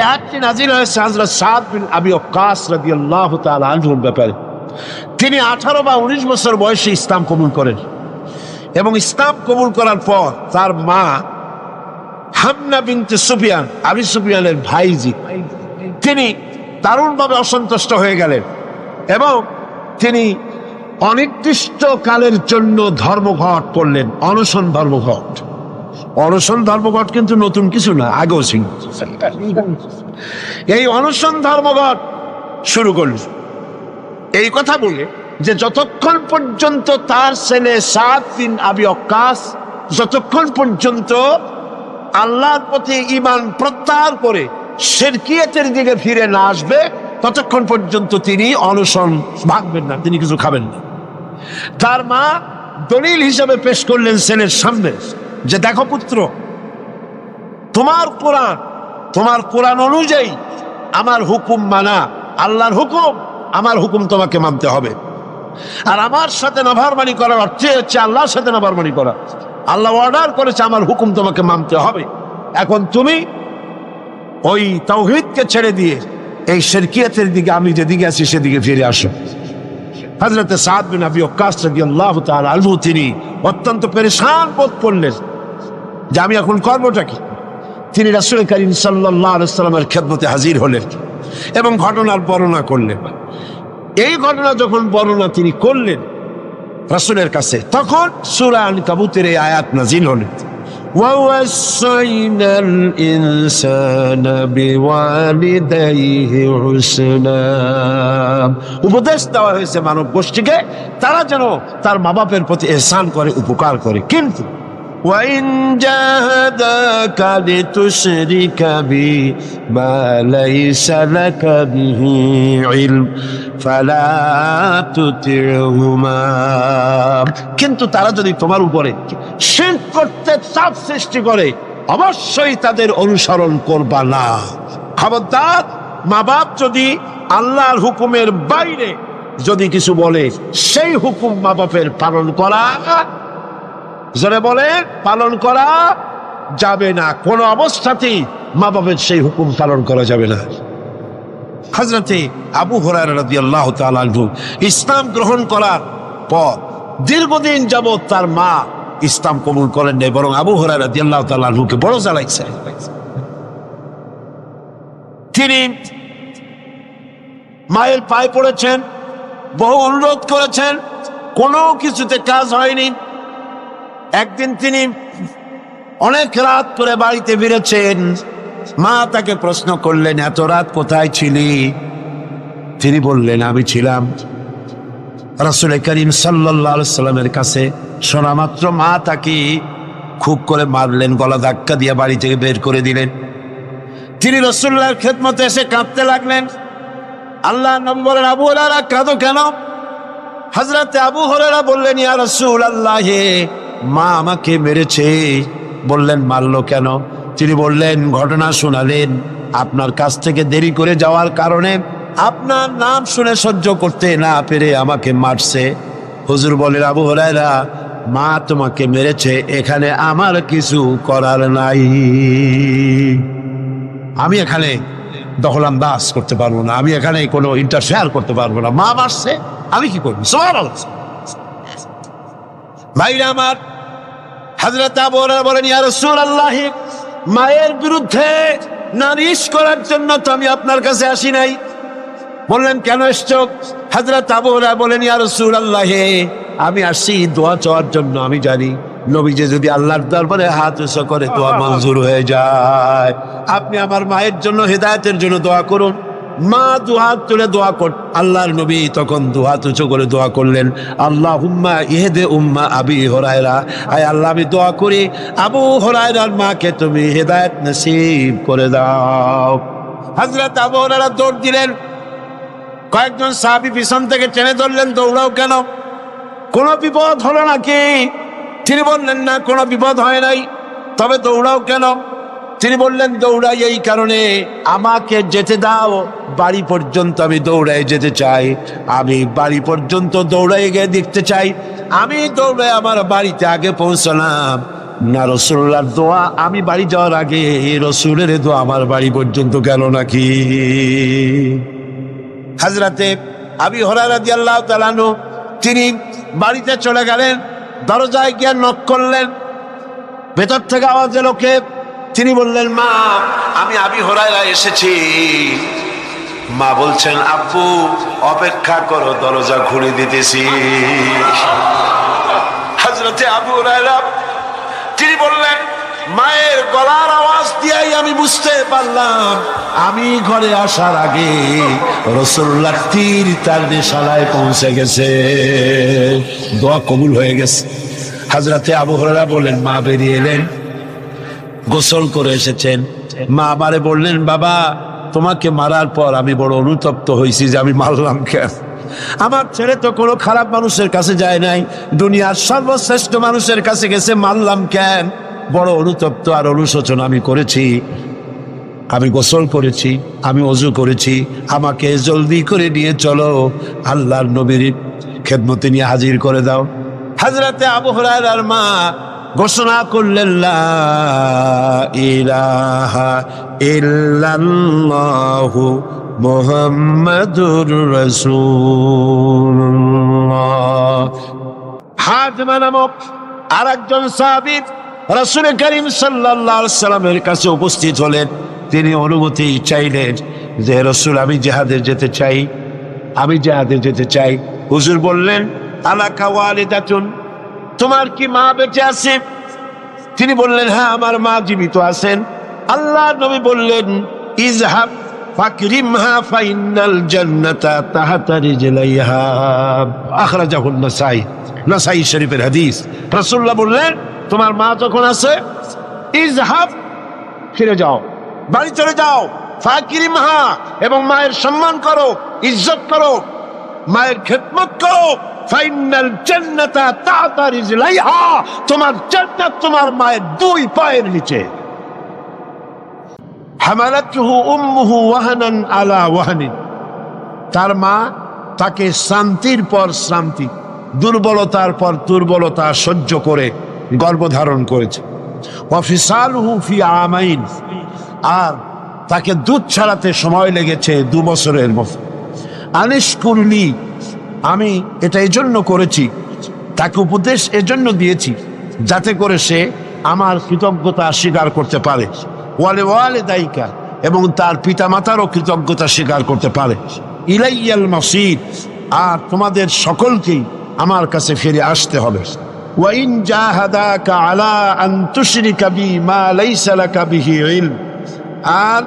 আয়াতটি নাযিল হয়েছে হযরত সাদ বিন আবি ওয়াক্কাস রাদিয়াল্লাহু তাআলা আনহুর ব্যাপারে। তিনি 18 বা 19 বছর বয়সে ইসলাম কবুল করেন এবং ইসলাম কবুল করার পর তার মা হামনা বিনতে সুফিয়ান, আবু সুফিয়ানের ভাইজি, তিনি দারুণভাবে অসন্তুষ্ট হয়ে গেলেন এবং তিনি অনির্দিষ্ট কালের জন্য ধর্মঘট করলেন, অনশন ধর্মঘট। অনশন ধর্মঘট কিন্তু নতুন কিছু না, আগেও ছিল। এই অনশন ধর্মঘট শুরু করলেন এই কথা বলে যে যতক্ষণ পর্যন্ত তার ছেলে সাদ বিন আবি ওয়াক্কাস যতক্ষণ পর্যন্ত আল্লাহর প্রতি ঈমান প্রত্যাহার করে শিরকিয়াতের দিকে ফিরে না আসবে ততক্ষণ পর্যন্ত তিনি অনশন ভাঙবেন না, তিনি কিছু খাবেন না। তার মা দলিল হিসেবে পেশ করলেন ছেলের সামনে যে দেখো পুত্র, তোমার কোরআন অনুযায়ী আমার হুকুম মানা, আল্লাহর হুকুম, আমার হুকুম তোমাকে মানতে হবে। আর আমার সাথে নাফরমানি করার অর্থ হচ্ছে আল্লাহর সাথে নাফরমানি করা। আল্লাহ অর্ডার করেছে আমার হুকুম তোমাকে মানতে হবে। এখন তুমি ওই তাওহীদকে ছেড়ে দিয়ে এই শিরকিয়াতের দিকে, আমি যেদিকে আছি সেদিকে ফিরে আসো। হযরত সাদ বিন আবি ওয়াক্কাস রাদিয়াল্লাহু তাআলা আনহু তিনি অত্যন্ত পেরেশান বোধ করলেন যে আমি এখন করবোটা কি। তিনি রাসূল করিম সাল্লাল্লাহু আলাইহি ওয়াসাল্লামের খেদমতে হাজির হলেন এবং ঘটনার বর্ণনা করলেন। এই ঘটনা যখন বর্ণনা তিনি করলেন রাসূলের কাছে, তখন সূরা আনকাবুতের এই আয়াত নাযিল হলেন, وَوَصَّيْنَا الْإِنسَانَ بِوَالِدَيْهِ حُسْنًا। উপদেশ দেওয়া হয়েছে মানব গোষ্ঠীকে তারা যেন তার মা বাপের প্রতি ইহসান করে, উপকার করে। কিন্তু وَإِنْ جَاهَدَاكَ لِتُشْرِكَ بِي مَا لَيْسَ لَكَ بِهِ عِلْمٌ فَلَا تُطِعْهُمَا। কিন্তু তারা যদি তোমার উপরে শিরক করতে চাপ সৃষ্টি করে অবশ্যই তাদের অনুসরণ করবা না। খবরদার, মা বাপ যদি আল্লাহর হুকুমের বাইরে যদি কিছু বলে সেই হুকুম মা বাপের পালন করা, জোরে বলে, পালন করা যাবে না। কোন অবস্থাতেই মা বাপের সেই হুকুম পালন করা যাবে না। হযরতে আবু হুরায়রা রাদিয়াল্লাহু তাআলা আনহু ইসলাম গ্রহণ করার পর দীর্ঘদিন যাবৎ তার মা ইসলাম কবুল করেন নাই, বরং আবু হুরায়রা রাদিয়াল্লাহু তাআলা আনহুকে বড় জ্বালাইছে। তিনি মায়ের পায়ে পড়েছেন, বহু অনুরোধ করেছেন, কোনো কিছুতে কাজ হয়নি। একদিন তিনি অনেক রাত করে বাড়িতে ফিরেছেন। মা তাকে প্রশ্ন করলেন, এত রাত কোথায় ছিলি? তিনি বললেন, আমি ছিলাম রাসূল করিম সাল্লাল্লাহু আলাইহি সাল্লামের কাছে। শোনা মাত্র মা তাকে খুব করে মারলেন, গলা ধাক্কা দিয়ে বাড়ি থেকে বের করে দিলেন। তিনি রাসূলুল্লাহর খেদমতে এসে কাঁদতে লাগলেন। আল্লাহর নবী বলেন, আবু হুরায়রা কাঁদো কেন? হযরত আবু হুরায়রা বললেন, ইয়া রাসূলুল্লাহ, মা আমাকে মেরেছে। বললেন, মারলো কেন? তিনি বললেন, ঘটনা শোনালেন, আপনার কাছ থেকে দেরি করে যাওয়ার কারণে আপনার নাম শুনে সহ্য করতে না পেরে আমাকে মারছে। হুজুর বলেন, আবু হুরায়রা, মা তোমাকে মেরেছে, এখানে আমার কিছু করার নাই। আমি এখানে দখলান্দাজ করতে পারবো না, আমি এখানে কোনো ইন্টারফেয়ার করতে পারবো না। মা মারছে, আমি কি করবো? সুবহানাল্লাহ। ভাইরা আমার, হযরত আবু হুরায়রা বলেন, ইয়া রাসূলুল্লাহ, মায়ের বিরুদ্ধে নালিশ করার জন্য তো আমি আপনার কাছে আসি নাই। বললেন, কেন এসছো? হযরত আবু হুরায়রা বলেন, ইয়া রাসূলুল্লাহ, আমি আসছি দোয়া চাওয়ার জন্য। আমি জানি নবীজি যদি আল্লাহর দরবারে হাত উঁচু করে দোয়া মঞ্জুর হয়ে যায়। আপনি আমার মায়ের জন্য, হেদায়েতের জন্য দোয়া করুন। মা দুহাত তুলে দোয়া কর। আল্লাহর নবী তখন দুহাত উঁচু করে দোয়া করলেন, আল্লাহুম্মা ইহদি উম্মা আবি হুরায়রা। আয় আল্লাহ, আমি দোয়া করি আবু হুরায়রার মাকে তুমি হেদায়েত নসিব করে দাও। হযরত আবু হুরায়রা দৌড় দিলেন। কয়েকজন সাহাবী পিছন থেকে টেনে ধরলেন, দৌড়াও কেন? কোনো বিপদ হলো নাকি? তিনি বললেন, না, কোনো বিপদ হয় নাই, তবে দৌড়াও কেন? তিনি বললেন, দৌড়াই এই কারণে, আমাকে যেতে দাও, বাড়ি পর্যন্ত আমি দৌড়াই যেতে চাই। আমি বাড়ি পর্যন্ত দৌড়াই গিয়ে দেখতে চাই। আমি দৌড়ে আমার বাড়িতে আগে পৌঁছলাম, না রাসূলুল্লাহর দোয়া আমি বাড়ি যাওয়ার আগে রাসূলের দোয়া আমার বাড়ি পর্যন্ত গেল নাকি? হযরতে আবু হুরায়রা রাদিয়াল্লাহু তাআলা আনহু তিনি বাড়িতে চলে গেলেন, দরজায় গিয়ে নক করলেন, ভেতর থেকে আওয়াজ এলো কে? তিনি বললেন, মা আমি আবু হুরায়রা এসেছি। মা বলছেন, আব্বু অপেক্ষা করো, দরজা খুলে দিতেছি। হযরতে আবু হুরায়রা তিনি বললেন, মায়ের গলার আওয়াজ দিয়েই আমি বুঝতে পারলাম আমি ঘরে আসার আগে রাসূলুল্লাহ তীর তার নিশানায় পৌঁছে গেছে, দোয়া কবুল হয়ে গেছে। হযরতে আবু হুরায়রা বললেন, মা বেরিয়ে এলেন, গোসল করে এসেছেন। মা আমারে বললেন, বাবা তোমাকে মারার পর আমি বড় অনুতপ্ত হয়েছি যে আমি মারলাম কেন? আমার ছেলে তো কোনো খারাপ মানুষের কাছে যায় নাই, দুনিয়ার সর্বশ্রেষ্ঠ মানুষের কাছে গেছে, মারলাম কেন? বড় অনুতপ্ত আর অনুশোচনা আমি করেছি। আমি গোসল করেছি, আমি ওযু করেছি, আমাকে জলদি করে নিয়ে চলো, আল্লাহর নবীর খেদমতে নিয়ে হাজির করে দাও। হযরতে আবু হুরায়রার মা ঘোষণা করলেন, লা ইলাহা ইল্লাল্লাহু মুহাম্মাদুর রাসূলুল্লাহ। হাজমা নামক আরেকজন সাহাবী রাসূল করিম সাল্লাল্লাহু আলাইহি সাল্লামের কাছে উপস্থিত হলেন। তিনি অনুমতি চাইলেন যে রাসূল আমি জিহাদে যেতে চাই, আমি জিহাদে যেতে চাই। হুজুর বললেন, আলাকা ওয়ালিদাতুন, তোমার কি মা বেঁচে আছে? তিনি বললেন, হ্যাঁ আমার মা জীবিত আছেন। আল্লাহর নবী বললেন, ইযহাব ফাকরিমহা ফাইন্নাল জান্নাতা তাহতা রিজলাইহা। আখরাজাহু নাসাই, নাসাই শরীফের হাদিস। রাসূলুল্লাহ বললেন, তোমার মা যখন আছে, ইযহাব ফিরে যাও, বাড়ি চলে যাও, ফাকরিমহা এবং মায়ের সম্মান করো, ইজ্জত করো, মায়ের খেদমত করো, ফাইনাল জান্নাতা তাহতা রিজলাইহা, তোমার জান্নাত তোমার মায়ের দুই পায়ের নিচে। হামালাতুহু উম্মুহু ওয়াহানান আলা ওয়াহানিন, তার মা তাকে শ্রান্তির পর শ্রান্তি, দুর্বলতার পর দুর্বলতা সহ্য করে গর্ভধারণ করেছে। ওয়া ফিসালুহু ফি আমাইন, আর তাকে দুধ ছাড়াতে সময় লেগেছে 2 বছরের মতো। আনিশকুরলি, আমি এটা এজন্য করেছি, তাকে উপদেশ এজন্য দিয়েছি যাতে করে সে আমার কৃতজ্ঞতা স্বীকার করতে পারে। ওয়ালে ওয়ালে দায়িকা, এবং তার পিতামাতারও কৃতজ্ঞতা স্বীকার করতে পারে। ইলাইয়াল মাসির, আর তোমাদের সকলকেই আমার কাছে ফিরে আসতে হবে। ওয়াইন জাহাদাকা আলা আন তুশরিকা বি মা লাইসা লাকা বিহি ইলম, আর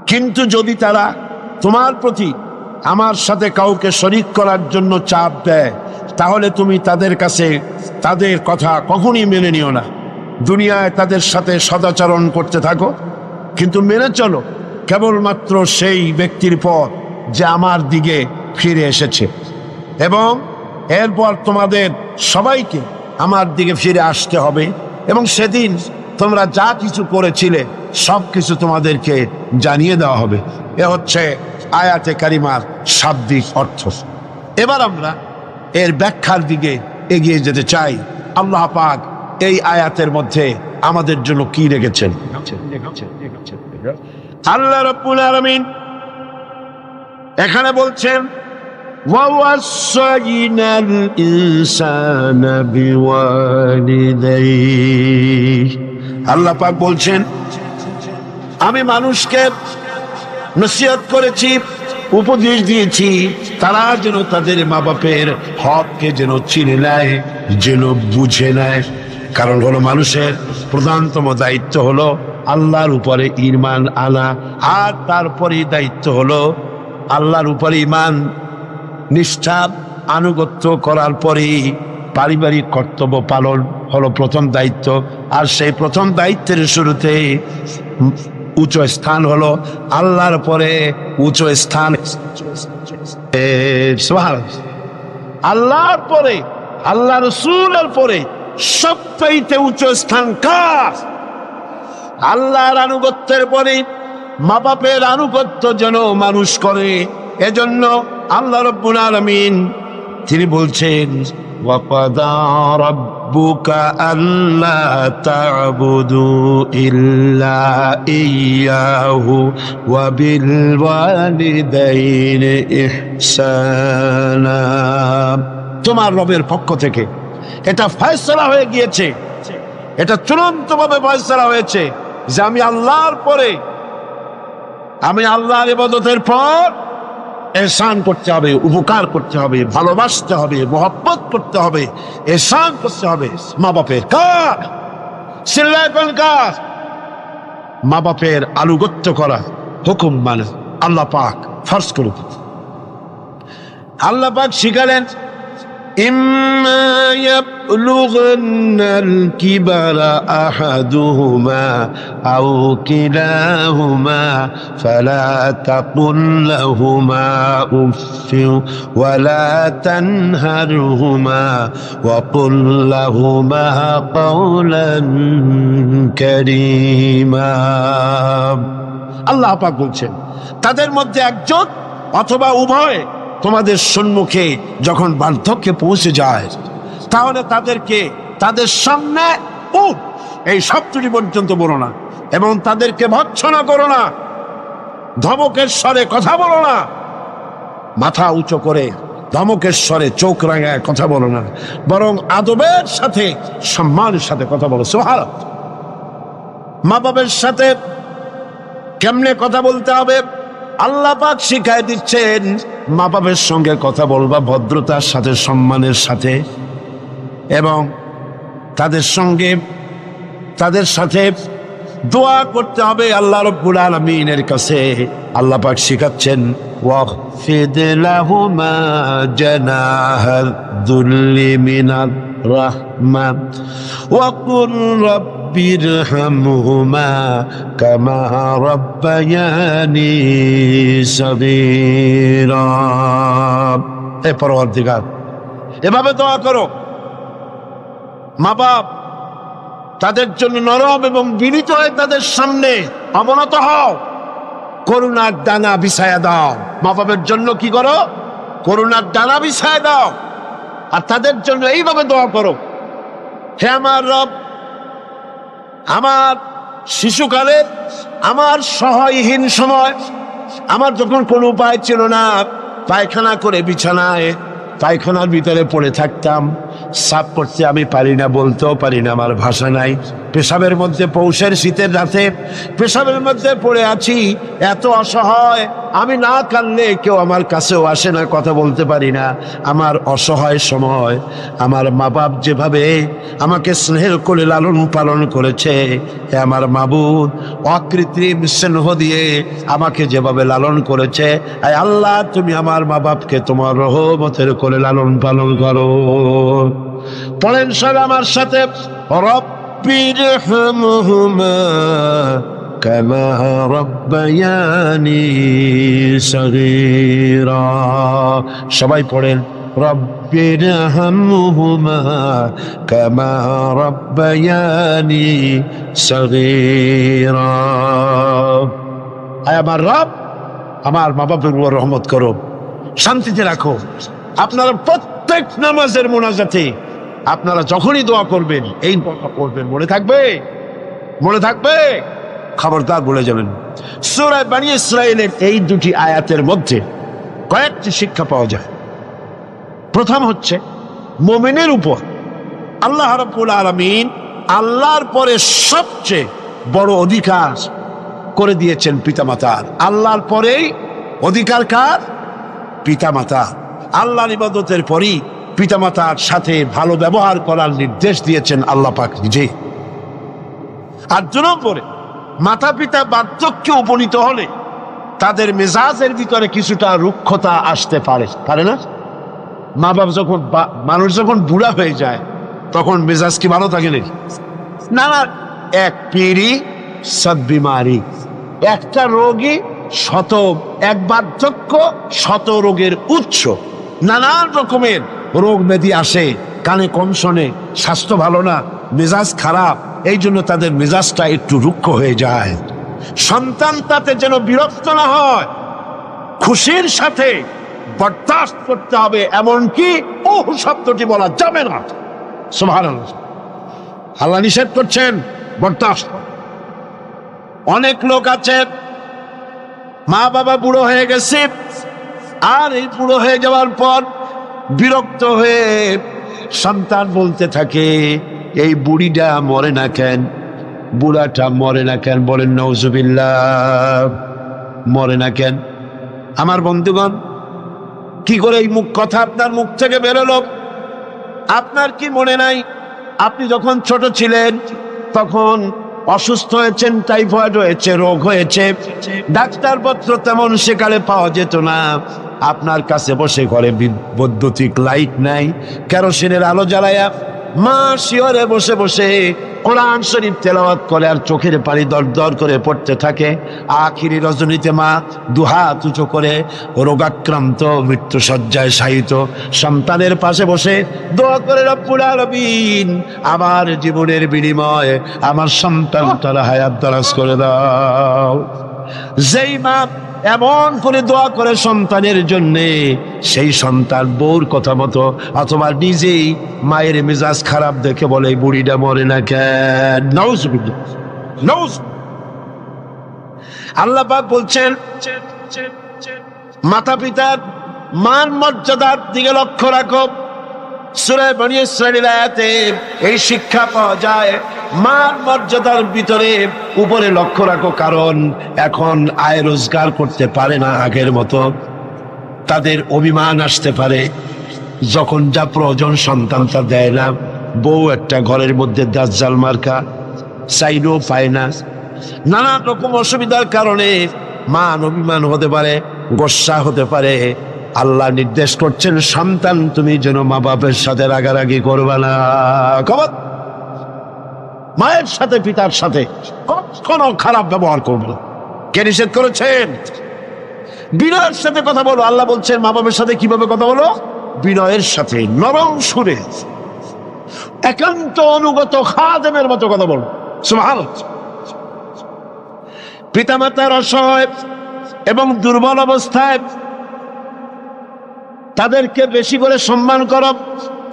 কিন্তু যদি তারা তোমার প্রতি আমার সাথে কাউকে শরীক করার জন্য চাপ দেয়, তাহলে তুমি তাদের কাছে তাদের কথা কখনই মেনে নিও না। দুনিয়ায় তাদের সাথে সদাচরণ করতে থাকো, কিন্তু মেনে চলো কেবলমাত্র সেই ব্যক্তির পর যে আমার দিকে ফিরে এসেছে, এবং এরপর তোমাদের সবাইকে আমার দিকে ফিরে আসতে হবে, এবং সেদিন তোমরা যা কিছু করেছিলে সব কিছু তোমাদেরকে জানিয়ে দেওয়া হবে। এ হচ্ছে আয়াতে কারিমার শাব্দিক অর্থ। এবার আমরা এর ব্যাখ্যার দিকে এগিয়ে যেতে চাই। আল্লাহ পাক এই আয়াতের মধ্যে আমাদের জন্য কি রেখেছেন? আল্লাহ রাব্বুল আলামিন এখানে বলছেন, ওয়াসাইনাল ইনসানা বিওয়ালিদাইহি। আল্লাহ পাক বলছেন, আমি মানুষকে নসিহত করেছি, উপদেশ দিয়েছি, তারা যেন তাদের মা বাপের হককে যেন চিনে নেয়, যেন বুঝে নেয়। কারণ হলো মানুষের প্রধানতম দায়িত্ব হলো আল্লাহর উপরে ঈমান আনা, আর তারপরে দায়িত্ব হলো আল্লাহর উপরে ঈমান নিষ্ঠা আনুগত্য করার পরেই পারিবারিক কর্তব্য পালন হলো প্রথম দায়িত্ব। আর সেই প্রথম দায়িত্বের শুরুতে উচ্চ স্থান হলো আল্লাহর পরে উচ্চ স্থান, আল্লাহর পরে আল্লাহ রাসূলের পরে সবচাইতে উচ্চ স্থান কার? আল্লাহর আনুগত্যের পরে মা বাপের আনুগত্য যেন মানুষ করে। এজন্য আল্লাহ রাব্বুল আলামিন তিনি বলছেন, وقضى ربك ألا تعبدوا إلا إياه وبالوالدين إحسانا। তোমার রবের পক্ষ থেকে এটা ফয়সালা হয়ে গিয়েছে, এটা চূড়ান্তভাবে ফয়সালা হয়েছে যে আমি আল্লাহর পরে, আমি আল্লাহর ইবাদতের পর এহসান করতে হবে, উপকার করতে হবে, ভালোবাসতে হবে, মহব্বত করতে হবে, এহসান করতে হবে মা বাপের। কার সিল্লায় কোন কাজ? মা বাপের আনুগত্য করা, হুকুম মানে আল্লাহ পাক ফরজ করে দিয়েছেন। আল্লাহ পাক শিখালেন إما يبلغن الكبر أحدهما أو كلاهما فلا تقل لهما أف ولا تنهرهما وقل لهما قولا كريما। আল্লাহ পাক বলছেন তাদের মধ্যে একজন অথবা উভয় তোমাদের সম্মুখে যখন বার্ধক্যে পৌঁছে যায় তাহলে তাদেরকে তাদের সামনে এই শব্দটি পর্যন্ত বলো না, এবং তাদেরকে ভৎসনা করো না, ধমকের স্বরে কথা বলো না, মাথা উঁচু করে ধমকের স্বরে চোখ রাঙায় কথা বলো না, বরং আদবের সাথে সম্মানের সাথে কথা বলো। সুবহানাল্লাহ। মা বাবার সাথে কেমনে কথা বলতে হবে আল্লাহ পাক শিখাই দিচ্ছেন। মা বাবার সঙ্গে কথা বলবা ভদ্রতার সাথে, সম্মানের সাথে, এবং তাদের সাথে দোয়া করতে হবে আল্লাহ রাব্বুল আলামিনের কাছে। আল্লাহ পাক শিখাচ্ছেন ওয়াখফিদ লাহুমা জানাহাল যুল্লি মিনার রাহমা ওয়া কুর রাব্বিরহামহুমা কামা রাব্বায়ানি সাগীরা। হে পরওয়ারদিগার, এভাবে দোয়া করো। মা বাপ তাদের জন্য নরম এবং বিনীত হয়ে তাদের সামনে অবনত হও, করুণার ডানা বিছায়া দাও। মা বাবার জন্য কি করো? করুণার ডানা বিছায়া দাও, আর তাদের জন্য এইভাবে দোয়া করো, হে আমার রব, আমার শিশুকালে, আমার সহায়হীন সময়, আমার যখন কোনো উপায় ছিল না, পায়খানা করে বিছানায় পায়খানার ভিতরে পড়ে থাকতাম, সাফ করতে আমি পারি না, বলতেও পারি না, আমার ভাষা নাই, পেশাবের মধ্যে পৌষের শীতের রাতে পেশাবের মধ্যে পড়ে আছি, এত অসহায়, আমি না কাঁদলে কেউ আমার কাছেও আসে না, কথা বলতে পারি না। আমার অসহায় সময় আমার মা বাপ যেভাবে আমাকে স্নেহের করে লালন পালন করেছে, হে আমার মাবুদ, অকৃত্রিম স্নেহ দিয়ে আমাকে যেভাবে লালন করেছে, আল্লাহ তুমি আমার মা বাপকে তোমার রহমতের করে লালন পালন করো। পড়েন সব আমার সাথে, রব্বিরহামহুমা কামা রাব্বায়ানি সাগীরা। সবাই পড়েন রব্বিরহামহুমা কামা রাব্বায়ানি সাগীরা। আয় আমার রব, আমার মা বাপের উপর রহমত করো, শান্তিতে রাখো। আপনারা প্রত্যেক নামাজের মোনাজাতে আপনারা যখনই দোয়া করবেন এই দোয়া করবেন, মনে থাকবে, মনে থাকবে, খবরদার বলে যাবেন। সূরা বনী ইসরাঈলের এই দুটি আয়াতের মধ্যে কয়েকটি শিক্ষা পাওয়া যায়। প্রথম হচ্ছে মুমিনের উপর আল্লাহ রাব্বুল আলামিন আল্লাহর পরে সবচেয়ে বড় অধিকার করে দিয়েছেন পিতামাতার। আল্লাহর পরেই অধিকার কার? পিতামাতা। আল্লাহর ইবাদতের পরই পিতামাতার সাথে ভালো ব্যবহার করার নির্দেশ দিয়েছেন আল্লাহ পাক নিজে। আর 2 নম্বরে, মাতা পিতা বার্ধক্যে উপনীত হলে তাদের মেজাজের ভিতরে কিছুটা রুক্ষতা আসতে পারে না? মা বাপ যখন, মানুষ যখন বুড়া হয়ে যায় তখন মেজাজ কি ভালো থাকে নাকি? না না, এক পিড়ি সদ বিমারি, একটা রোগী এক বার্ধক্য শত রোগের উৎস। নানান রকমের রোগ ব্যাধি আসে, কানে কম শোনে, স্বাস্থ্য ভালো না, মেজাজ খারাপ, এই জন্য তাদের মেজাজটা একটু রুক্ষ হয়ে যায়। সন্তান তাতে যেন বিরক্ত না হয়, খুশির সাথে বরদাস্ত করতে হবে, এমনকি ওহ শব্দটি বলা যাবে না। সুবহানাল্লাহ। আল্লাহ নিষেধ করছেন বরদাস্ত। অনেক লোক আছে মা বাবা বুড়ো হয়ে গেছে, আর এই বুড়ো হয়ে যাওয়ার পর বিরক্ত হয়ে সন্তান বলতে থাকে, এই বুড়িটা মরে না কেন, বুড়াটা মরে না কেন? বলেন নাউজুবিল্লাহ। মরে না কেন? আমার বন্ধুগণ, কি করে এই কথা আপনার মুখ থেকে বেরোলো? আপনার কি মনে নাই আপনি যখন ছোট ছিলেন তখন অসুস্থ হয়েছেন, টাইফয়েড হয়েছে, রোগ হয়েছে, ডাক্তারপত্র তেমন সেকালে পাওয়া যেত না। আপনার কাছে বসে ঘরে বৈদ্যুতিক লাইট নাই, কেরোসিনের আলো জ্বালায়া মা শিয়রে বসে বসে কোরআন শরীফ তেলাওয়াত করে আর চোখের পানি দর দর করে পড়তে থাকে। আখিরি রজনীতে মা দুহাত উঁচু করে রোগাক্রান্ত মৃত্যু শয্যায় শায়িত সন্তানের পাশে বসে দোয়া করে, রব্বুল আলামিন আমার জীবনের বিনিময়ে আমার সন্তানটার হায়াত দারাজ করে দাও। যেই মা এমন করে দোয়া করে সন্তানের জন্যে, সেই সন্তান বউর কথা মতো অথবা নিজেই মায়ের মেজাজ খারাপ দেখে বলে, বুড়িটা মরে না কেন? নাউজুবিল্লাহ, নাউজুবিল্লাহ। আল্লাহ পাক বলছেন মাতা পিতার মান মর্যাদার দিকে লক্ষ্য রাখো। সূরা বনী ইসরাঈল আয়াতে এই শিক্ষা পাওয়া যায়। মান মর্যাদার ভিতরে উপরে লক্ষ্য রাখো, কারণ এখন আয় রোজগার করতে পারে না আগের মতো, তাদের অভিমান আসতে পারে, যখন যা প্রয়োজন সন্তানটা দেয় না। বউ একটা ঘরের মধ্যে দাজ্জাল মার্কা, চাইলেও পায় না। নানা রকম অসুবিধার কারণে মান অভিমান হতে পারে, গোসা হতে পারে। আল্লাহ নির্দেশ করছেন, সন্তান তুমি যেন মা বাপের সাথে রাগারাগি করবে না। খবর, মায়ের সাথে পিতার সাথে কোনো খারাপ ব্যবহার করবে না। কে নিষেধ করেছেন? বিনয়ের সাথে কথা বলো। আল্লাহ বলছেন মা বাবার সাথে কিভাবে কথা বলো? বিনয়ের সাথে, নরম সুরে, একান্ত অনুগত খাদেমের মতো কথা বলো। সুবহানাল্লাহ। পিতামাতার অসহায় এবং দুর্বল অবস্থায় তাদেরকে বেশি করে সম্মান করো,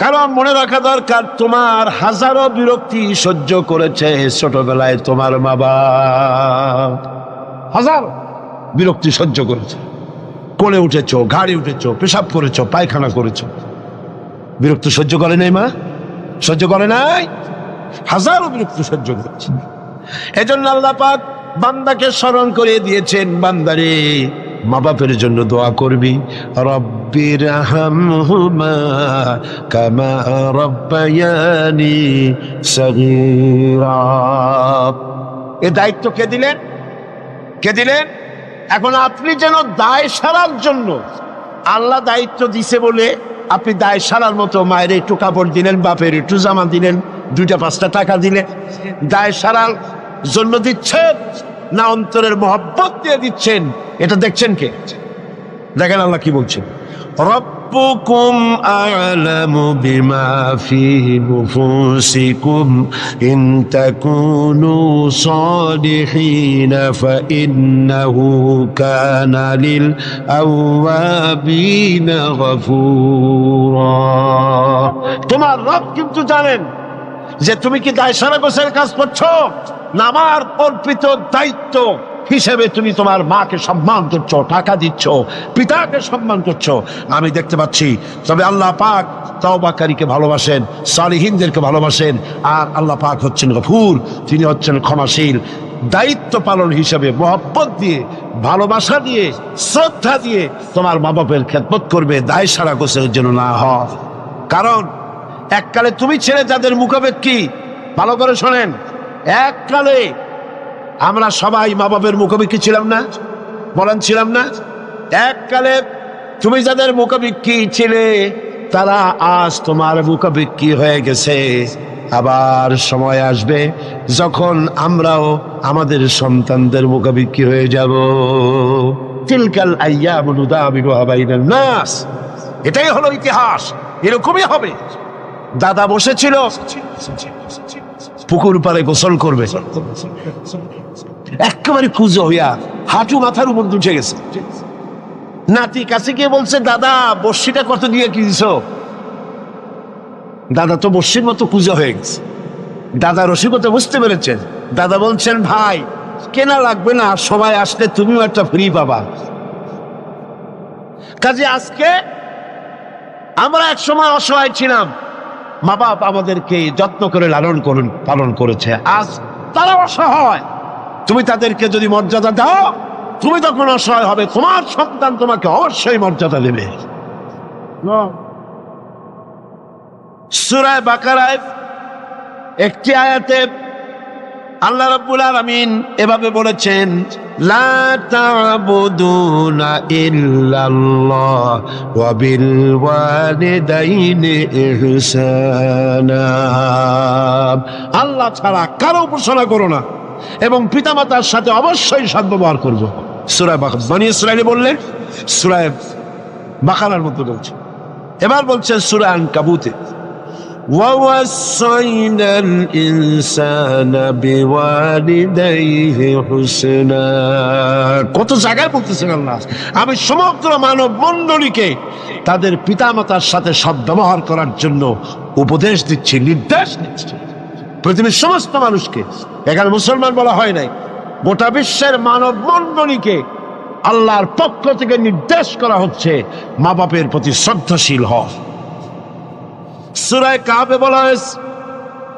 কারণ মনে রাখা দরকার তোমার হাজারো বিরক্তি সহ্য করেছে ছোটবেলায় তোমার মা বাবা, হাজার বিরক্তি সহ্য করেছে। কোলে উঠেছো, গাড়ি উঠেছো, পেশাব করেছো, পায়খানা করেছো, বিরক্তি সহ্য করে নাই মা? সহ্য করে নাই? হাজারো বিরক্তি সহ্য করেছে। এজন্য আল্লাহ পাক বান্দাকে স্মরণ করে দিয়েছেন, বান্দারে মা বাপের জন্য দোয়া করবি। রব্বিরহামহুমা কামা রব্বায়ানি সগীরা। এই দায়িত্ব কে দিলেন? কে দিলেন? এখন আপনি যেন দায় সারার জন্য, আল্লাহ দায়িত্ব দিছে বলে আপনি দায় সারার মতো মায়ের একটু কাপড় দিলেন, বাপের একটু জামা দিলেন, 2-5 টাকা দিলেন, দায় সারার জন্য দিচ্ছেন না অন্তরের মহব্বত দিয়ে দিচ্ছেন? এটা দেখছেন কে? দেখেন আল্লাহ কি বলছেন, রব্বুকুম আ'লামু বিমা ফি নুফুসিকুম ইন তাকুনু সালিহিন ফাইন্নাহু কানা লিল আওয়াবিনা গফুরা। তোমার রব কিন্তু জানেন যে তুমি কি দায় সারা গোছের কাজ করছো, না আমার অর্পিত দায়িত্ব হিসেবে তুমি তোমার মাকে সম্মান করছো, টাকা দিচ্ছ, পিতাকে সম্মান করছো। আমি দেখতে পাচ্ছি। তবে আল্লাহ পাক তাওবাকারীকে ভালোবাসেন, সালিহিনদেরকে ভালোবাসেন। আর আল্লাহ পাক হচ্ছেন গফুর, তিনি হচ্ছেন ক্ষমাশীল। দায়িত্ব পালন হিসেবে মহব্বত দিয়ে, ভালোবাসা দিয়ে, শ্রদ্ধা দিয়ে তোমার মা বাপের খেদমত করবে, দায় সারা গোছের যেন না হয়। কারণ এককালে তুমি ছেড়ে যাদের মুখাপেক্ষী, ভালো করে শোনেন, এককালে আমরা সবাই মা বাপের মুখাপেক্ষী ছিলাম না? বলেন ছিলাম না? এককালে তুমি যাদের মুখাপেক্ষী ছিলে তারা আজ তোমার মুখাপেক্ষী হয়ে গেছে। আবার সময় আসবে যখন আমরাও আমাদের সন্তানদের মুখাপেক্ষী হয়ে যাব। তিলকাল আইয়ামু নুদাবিলুহা বাইনান নাস। এটাই হলো ইতিহাস, এরকমই হবে। দাদা বসেছিল পুকুর পাড়ে গোসল করবে, একেবারে কুজো হইয়া হাঁটু মাথার উপর উঠে গেছে। নাতি কাছে গিয়ে বলছে, দাদা বর্ষিটা কত দিয়ে কিনছো? দাদা তো বর্ষির মতো পূজা হয়ে গেছে। দাদা রসিকতা বুঝতে পেরেছেন। দাদা বলছেন, ভাই কেনা লাগবে না, সবাই আসলে তুমিও একটা ফ্রি পাবা। কাজে আজকে আমরা এক সময় অসহায় ছিলাম, মা বাপ আমাদেরকে যত্ন করে পালন করেছে। আজ তারা অসহায়, তুমি তাদেরকে যদি মর্যাদা দাও, তুমি তখন অসহায় হবে, তোমার সন্তান তোমাকে অবশ্যই মর্যাদা দেবে। সূরা বাকারায় একটি আয়াতে আল্লাহ রাব্বুল আলামিন এভাবে বলেছেন, লা তা'বুদুনা ইল্লাল্লাহ ওয়া বিল ওয়ালিদাইনি ইহসানা। আল্লাহ ছাড়া কারো উপাসনা করো না এবং পিতামাতার সাথে অবশ্যই সদ্ব্যবহার করবো। সূরা বাকারা বনি ইসরাঈলে বললেন, সূরা বাকারার মধ্যে বলছে। এবার বলছেন সূরা আনকাবুতে, وَوَصَّيْنَا الْإِنسَانَ بِوَالِدَيْهِ حُسْنًا। কত জায়গায় বলতেছেন আল্লাহ, আমি সমগ্র মানব মণ্ডলীকে তাদের পিতামাতার সাথে সদ্ব্যবহার করার জন্য উপদেশ দিচ্ছি, নির্দেশ দিচ্ছি। পৃথিবীর সমস্ত মানুষকে, এখানে মুসলমান বলা হয় নাই, গোটা বিশ্বের মানব মণ্ডলীকে আল্লাহর পক্ষ থেকে নির্দেশ করা হচ্ছে মা বাপের প্রতি শ্রদ্ধাশীল হও। সূরা কাহফে বলা হয়েছে,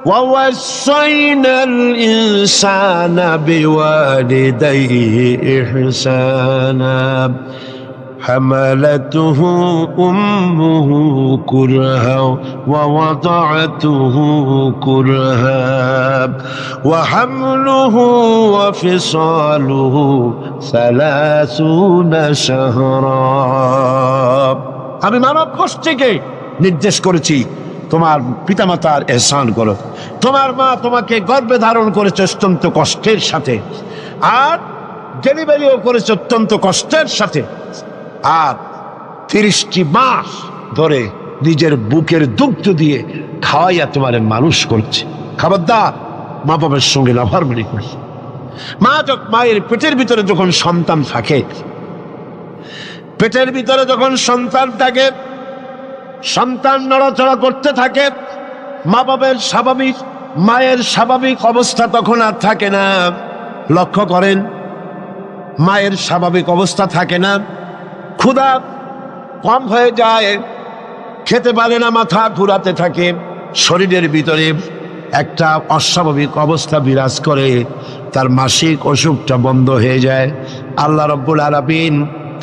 وَوَصَّيْنَا الْإِنسَانَ بِوَالِدَيْهِ إِحْسَانًا حَمَلَتْهُ أُمُّهُ كُرْهًا وَوَضَعَتْهُ كُرْهًا وَحَمْلُهُ وَفِصَالُهُ 30 شهرا। আমি মানব গোষ্ঠীকে নির্দেশ করেছি, তোমার পিতামাতার ইহসান করো। তোমার মা তোমাকে গর্ভে ধারণ করেছে অত্যন্ত কষ্টের সাথে, আর ডেলিভারিও করেছে অত্যন্ত কষ্টের সাথে, আর 30টি মাস ধরে নিজের বুকের দুগ্ধ দিয়ে খাওয়াইয়া তোমার মানুষ করছে। খবরদার মা বাবার সঙ্গে নাফরমানি করছে। মায়ের পেটের ভিতরে যখন সন্তান থাকে, পেটের ভিতরে যখন সন্তান থাকে, সন্তান নড়াচড়া করতে থাকে, মায়ের স্বাভাবিক অবস্থা তখন আর থাকে না। লক্ষ্য করেন, মায়ের স্বাভাবিক অবস্থা থাকে না, ক্ষুধা কম হয়ে যায়, খেতে পারে না, মাথা ঘুরাতে থাকে, শরীরের ভিতরে একটা অস্বাভাবিক অবস্থা বিরাজ করে, তার মাসিক অসুখটা বন্ধ হয়ে যায়। আল্লাহ রাব্বুল আলামিন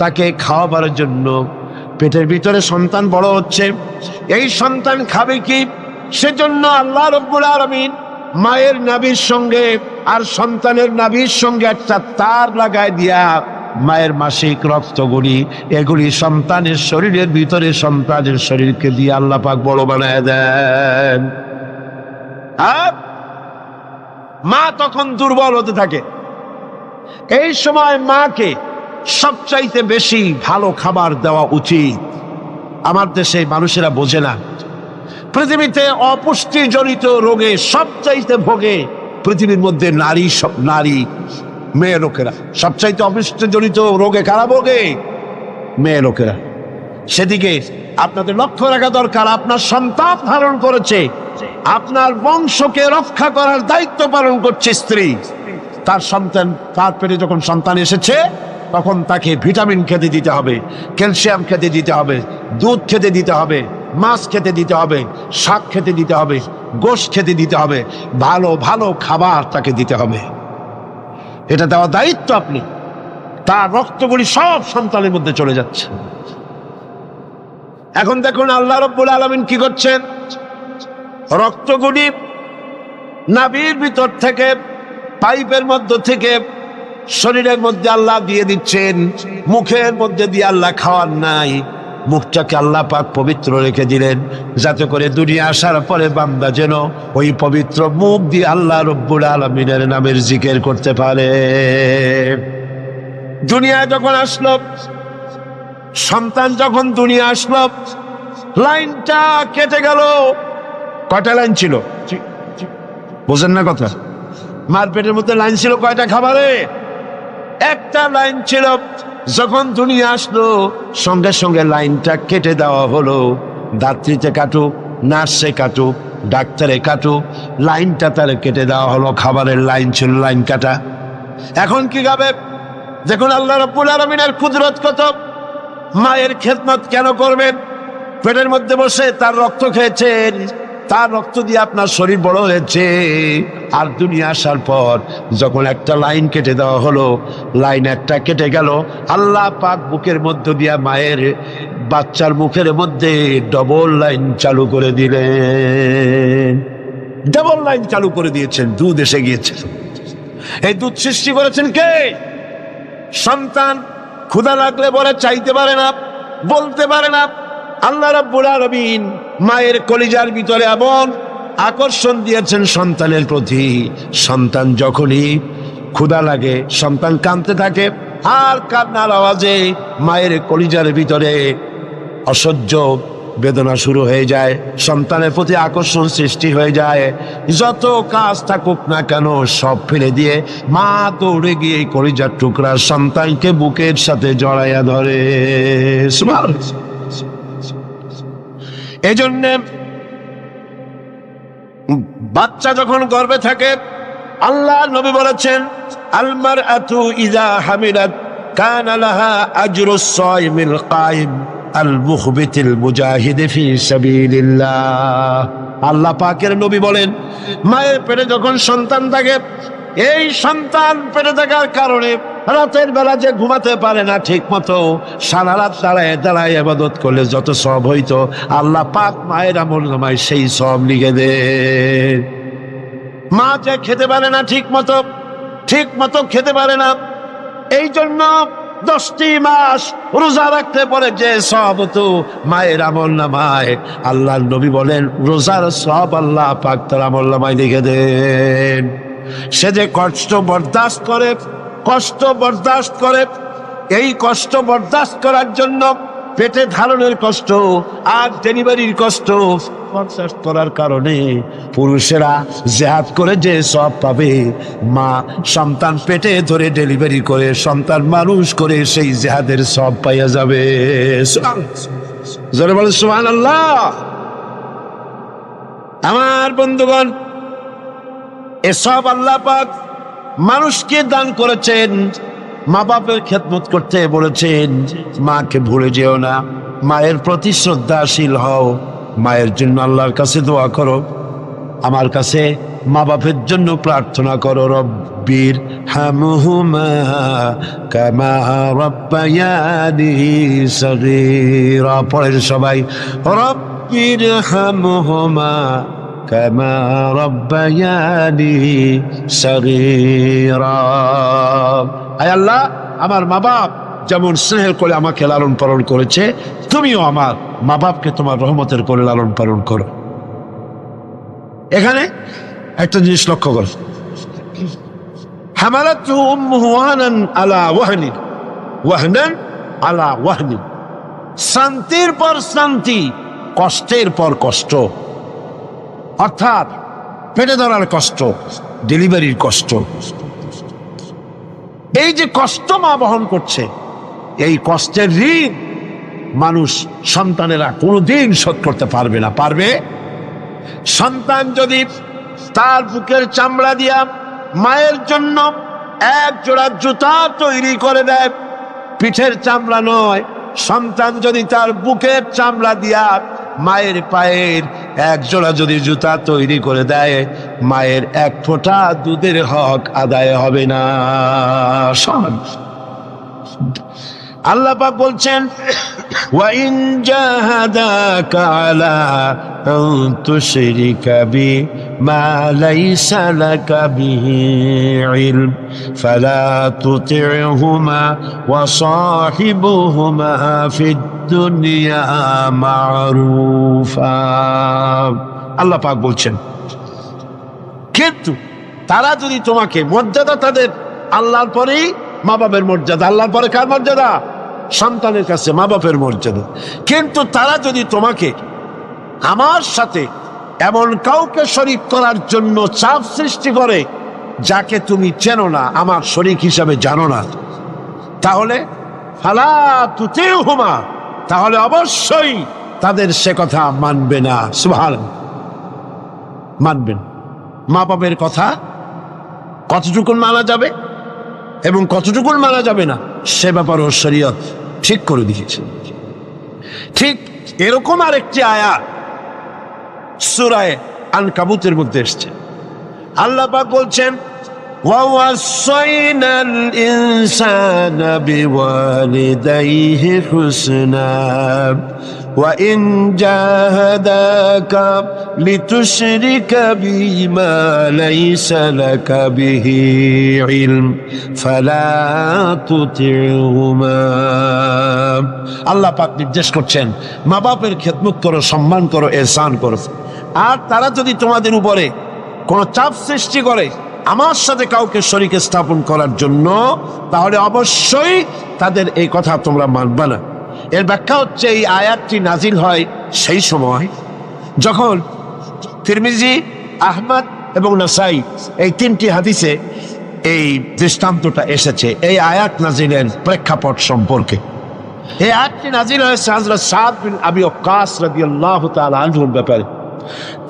তাকে খাওয়াবার জন্য, পেটের ভিতরে সন্তান বড় হচ্ছে, এই সন্তান খাবে কি, সেজন্য আল্লাহ রাব্বুল আলামিন মায়ের নাভির সঙ্গে আর সন্তানের নাভির সঙ্গে একটা তার লাগায় দিয়া মায়ের মাসিক রক্তগুলি এগুলি সন্তানের শরীরের ভিতরে সন্তানের শরীরকে দিয়ে আল্লাহ পাক বড় বানায় দেন। আর মা তখন দুর্বল হতে থাকে। এই সময় মাকে সবচাইতে বেশি ভালো খাবার দেওয়া উচিত। আমার দেশে মানুষেরা বোঝে না, পৃথিবীতে অপুষ্টিজনিত রোগে সবচাইতে ভোগে পৃথিবীর মধ্যে নারী মেয়ে লোকেরা। সবচাইতে অপুষ্টিজনিত রোগে কারা ভোগে? মেয়ে লোকেরা। সেদিকে আপনাদের লক্ষ্য রাখা দরকার। আপনার সন্তান ধারণ করেছে, আপনার বংশকে রক্ষা করার দায়িত্ব পালন করছে স্ত্রী। তার সন্তান, তার পেটে যখন সন্তান এসেছে তখন তাকে ভিটামিন খেতে দিতে হবে, ক্যালসিয়াম খেতে দিতে হবে, দুধ খেতে দিতে হবে, মাছ খেতে দিতে হবে, শাক খেতে দিতে হবে, গোশত খেতে দিতে হবে, ভালো ভালো খাবার তাকে দিতে হবে। এটা দেওয়া দায়িত্ব আপনি। তার রক্তগুলি সব সন্তানের মধ্যে চলে যাচ্ছে। এখন দেখুন আল্লাহ রাব্বুল আলামিন কি করছেন, রক্তগুলি নাভির ভিতর থেকে, পাইপের মধ্য থেকে শরীরের মধ্যে আল্লাহ দিয়ে দিচ্ছেন, মুখের মধ্যে দিয়ে আল্লাহ খাওয়ার নাই, মুখটাকে আল্লাহ পাক পবিত্র রেখে দিলেন, যাতে করে দুনিয়া আসার পরে বান্দা যেন ওই পবিত্র মুখ দিয়ে আল্লাহ রব্বুল আলামিনের নামের জিকির করতে পারে। দুনিয়ায় যখন আসলো, সন্তান যখন দুনিয়া আসলো, লাইনটা কেটে গেল। কয়টা লাইন ছিল বোঝেন না কথা? মার পেটের মধ্যে লাইন ছিল কয়টা খাবারে? একটা লাইন ছিল। যখন দুনিয়া আসলো সঙ্গে সঙ্গে লাইনটা কেটে দেওয়া হলো। দাত্রীতে কাটুক, নার্সে কাটুক, ডাক্তারে কাটুক, লাইনটা তার কেটে দেওয়া হলো। খাবারের লাইন ছিল, লাইন কাটা। এখন কি খাবে? দেখুন আল্লাহ রাব্বুল আলামিনের কুদরত কত। মায়ের খেদমত কেন করবেন? পেটের মধ্যে বসে তার রক্ত খেয়েছেন, তার রক্ত দিয়ে আপনার শরীর বড় হয়েছে। আর দুনিয়া আসার পর যখন একটা লাইন কেটে দেওয়া হলো, লাইন একটা কেটে গেল, আল্লাহ পাক বুকের মধ্য দিয়া মায়ের বাচ্চার মুখের মধ্যে ডবল লাইন চালু করে দিলেন। ডবল লাইন চালু করে দিয়েছেন, দুধ এসে গিয়েছে। এই দুধ সৃষ্টি করেছেন কে? সন্তান ক্ষুধা লাগলে বলে চাইতে পারে না, বলতে পারে না। আল্লাহ রাব্বুল আলামিন মায়ের কলিজার ভিতরে এমন আকর্ষণ দিয়েছেন সন্তানের প্রতি। সন্তান যখনই ক্ষুধা লাগে, সন্তান কাঁদতে থাকে, আর কান্নার আওয়াজে মায়ের কলিজার ভিতরে অসহ্য বেদনা শুরু হয়ে যায়, সন্তানের প্রতি আকর্ষণ সৃষ্টি হয়ে যায়। যত কাজ থাকুক না কেন সব ফেলে দিয়ে মা দৌড়ে গিয়ে কলিজার টুকরা সন্তানকে বুকের সাথে জড়াইয়া ধরে। এই জন্যে বাচ্চা যখন গর্ভে থাকে, আল্লাহ নবী বলেছেন, আল মারআতু ইযা হামিলাত কানা লাহা আজরুস সাইমিল কাইম আল মুখবিতিল মুজাহিদ ফি সাবিলিল্লাহ। আল্লাহ পাকের নবী বলেন, মায়ের পেটে যখন সন্তান থাকে, এই সন্তান পেটে থাকার কারণে রাতের বেলা যে ঘুমাতে পারে না ঠিক মতো, সারা রাত দাঁড়ায় দাঁড়ায় ইবাদত করলে যত সওয়াব হইতো, আল্লাহ পাক মায়ের আমলনামায় সেই সওয়াব লিখে দেন। মা যে খেতে পারে না ঠিক মতো খেতে পারে না, এই জন্য 10টি মাস রোজা রাখতে পারে যে সওয়াব হতো মায়ের আমলনামায়, আল্লাহর নবী বলেন রোজার সওয়াব আল্লাহ পাক তার আমলনামায় লিখে দেন। সে যে কষ্ট বরদাস্ত করে, এই কষ্ট বরদাস্ত করার জন্য পেটে ধারণের কষ্ট আর ডেলিভারির কষ্ট বরদাস্ত করার কারণে পুরুষেরা জিহাদ করে যে সওয়াব পাবে, মা সন্তান পেটে ধরে ডেলিভারি করে সন্তান মানুষ করে সেই জিহাদের সওয়াব পাইয়া যাবে। জোরে বলেন সুবহানাল্লাহ। আমার বন্ধুগণ, এসব আল্লাহ পাক মানুষকে দান করেছেন। মা বাপের খেদমত করতে বলেছেন, মাকে ভুলে যেও না, মায়ের প্রতি শ্রদ্ধাশীল হও, মায়ের জন্য আল্লাহর কাছে দোয়া করো, আমার কাছে মা বাপের জন্য প্রার্থনা করো। রব্বির হামহুমা কামা রাব্বায়ানি সগীরা। পড়েন সবাই, রব্বির হামহুমা কামা রাব্বায়ানি সগীরা। আয় আল্লাহ, আমার মা বাপ যেমন স্নেহের করে আমাকে লালন পালন করেছে, তুমিও আমার মা বাপকে তোমার রহমতের করে লালন পালন করো। এখানে একটা জিনিস লক্ষ্য করো, হামালাতহু উম্মুহু ওয়াহনান আলা ওয়াহনিন, ওয়াহনান আলা ওয়াহনিন। শান্তির পর শান্তি, কষ্টের পর কষ্ট। অর্থাৎ পেটে ধরার কষ্ট, ডেলিভারির কষ্ট, এই যে কষ্ট মা বহন করছে, এই কষ্টের ঋণ মানুষ সন্তানেরা কোনোদিন শোধ করতে পারবে না। পারবে? সন্তান যদি তার বুকের চামড়া দিয়া মায়ের জন্য এক জোড়া জুতা তৈরি করে দেয়, পিঠের চামড়া নয়, সন্তান যদি তার বুকের চামড়া দিয়া মায়ের পায়ের এক জোড়া যদি জুতা তৈরি করে দেয়, মায়ের এক ফোঁটা দুধের হক আদায় হবে না। আল্লাহ পাক বলছেন, ওয়া ইন জাহাদাকা আলা আন তুশরিকা বি মা লাইসা লাকা বিহি ইলম ফালা তুতি'হুমা ওয়া সাহিবুহুমা ফিদ দুনিয়া মারুফা। আল্লাহ পাক বলছেন, কিন্তু তারা যদি তোমাকে, মর্যাদা তাদের আল্লাহর পরেই মা বাপের মর্যাদা, আল্লাহর পরে কার মর্যাদা? সন্তানের কাছে মা বাপের মর্যাদা। কিন্তু তারা যদি তোমাকে আমার সাথে এমন কাউকে শরীক করার জন্য চাপ সৃষ্টি করে যাকে তুমি চেনো না, আমার শরীক হিসাবে জানো না, তাহলে ফালা তুতিউহুমা, তাহলে অবশ্যই তাদের সে কথা মানবে না। সুবহানাল্লাহ, মানবেন। মা বাবার কথা কতটুকুন মানা যাবে এবং কতটুকুন মানা যাবে না সে ব্যাপারেও শরীয়ত ঠিক করে দিয়েছে। ঠিক এরকম আরেকটি আয়াত সূরা আনকাবুতের মধ্যে এসেছে। আল্লাহ পাক বলছেন, وَوَصَّيْنَا الْإِنسَانَ بِوَالِدَيْهِ حُسْنًا وَإِنْ جَاهَدَاكَ لِتُشْرِكَ بِي مَا لَيْسَ لَكَ بِهِ عِلْمٌ فَلَا تُطِعْهُمَا। আল্লাহ পাক নির্দেশ করছেন, মা বাপের খেদমত করো, সম্মান করো, ইহসান করো। আর তারা যদি তোমাদের উপরে কোনো চাপ সৃষ্টি করে আমার সাথে কাউকে শরীক স্থাপন করার জন্য, তাহলে অবশ্যই তাদের এই কথা তোমরা মানবে না। এর ব্যাখ্যা হচ্ছে, এই আয়াতটি নাজিল হয় সেই সময় যখন তিরমিজি, আহমদ এবং নাসাই এই তিনটি হাদিসে এই দৃষ্টান্তটা এসেছে এই আয়াত নাজিলের প্রেক্ষাপট সম্পর্কে। এই আয়াতটি নাজিল হয়েছে হযরত সাদ বিন আবি ওয়াক্কাস রাদিয়াল্লাহু তাআলা আনহুর ব্যাপারে।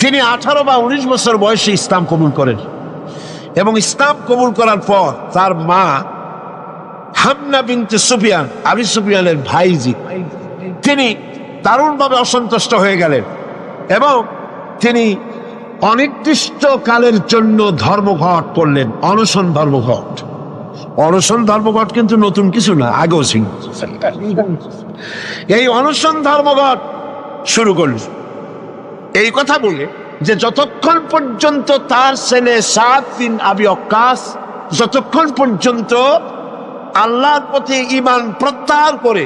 তিনি 18 বা 19 বছর বয়সে ইসলাম কবুল করেন এবং ইসলাম কবুল করার পর তার মা হামনা বিনতে সুফিয়ান, আবু সুফিয়ানের ভাইজি, তিনি দারুণভাবে অসন্তুষ্ট হয়ে গেলেন এবং তিনি অনির্দিষ্ট কালের জন্য ধর্মঘট করলেন, অনশন ধর্মঘট। অনশন ধর্মঘট কিন্তু নতুন কিছু না, আগেও ছিল। এই অনশন ধর্মঘট শুরু করলেন এই কথা বলে যে যতক্ষণ পর্যন্ত তার ছেলে সাদ বিন আবি ওয়াক্কাস যতক্ষণ পর্যন্ত আল্লাহর প্রতি ঈমান প্রত্যাহার করে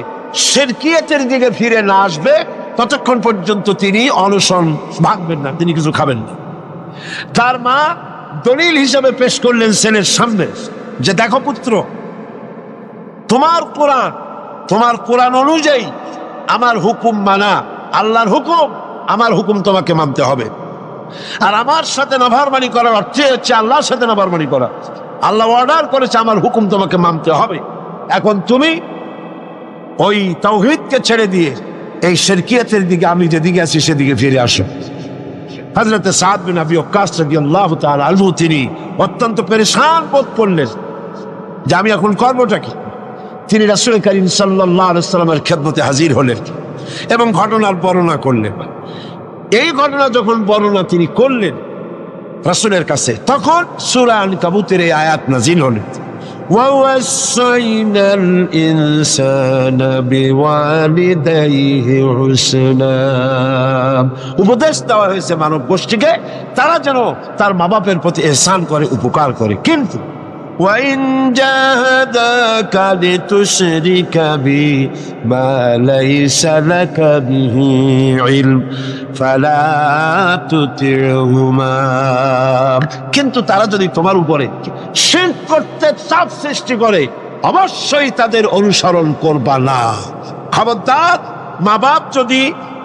শিরকিয়াতের দিকে ফিরে না আসবে ততক্ষণ পর্যন্ত তিনি অনশন ভাঙবেন না, তিনি কিছু খাবেন না। তার মা দলিল হিসেবে পেশ করলেন ছেলের সামনে যে, দেখো পুত্র, তোমার কোরআন অনুযায়ী আমার হুকুম মানা, আল্লাহর হুকুম, আমার হুকুম তোমাকে মানতে হবে। আর আমার সাথে নাফরমানি করার অর্থ হচ্ছে আল্লাহর সাথে নাফরমানি করা। আল্লাহ অর্ডার করেছে আমার হুকুম তোমাকে মানতে হবে। এখন তুমি ওই তাওহীদকে ছেড়ে দিয়ে এই শিরকিয়াতের দিকে, আমি যেদিকে আছি সেদিকে ফিরে আসো। হযরত সাদ বিন আবি ওয়াক্কাস রাদিয়াল্লাহু তাআলা আনহু তিনি অত্যন্ত পেরেশান বোধ করলেন যে আমি এখন করবোটা কি। তিনি রাসূল করিম সাল্লাল্লাহু আলাইহি ওয়াসাল্লামের খেদমতে হাজির হলেন এবং ঘটনার বর্ণনা করলেন। এই ঘটনা যখন বর্ণনা তিনি করলেন রাসূলের কাছে, তখন সূরা আনকাবুতের এই আয়াত নাযিল হল, وَوَصَّيْنَا الْإِنسَانَ بِوَالِدَيْهِ حُسْنًا। উপদেশ দেওয়া হয়েছে মানব গোষ্ঠীকে তারা যেন তার মা বাপের প্রতি ইহসান করে, উপকার করে। কিন্তু وَإِنْ جَاهَدَاكَ لِتُشْرِكَ بِي مَا لَيْسَ لَكَ بِهِ عِلْمٌ فَلَا تُطِعْهُمَا। কিন্তু তারা যদি তোমার উপরে শিরক করতে চাপ সৃষ্টি করে অবশ্যই তাদের অনুসরণ করবা না। খবরদার, মা বাপ যদি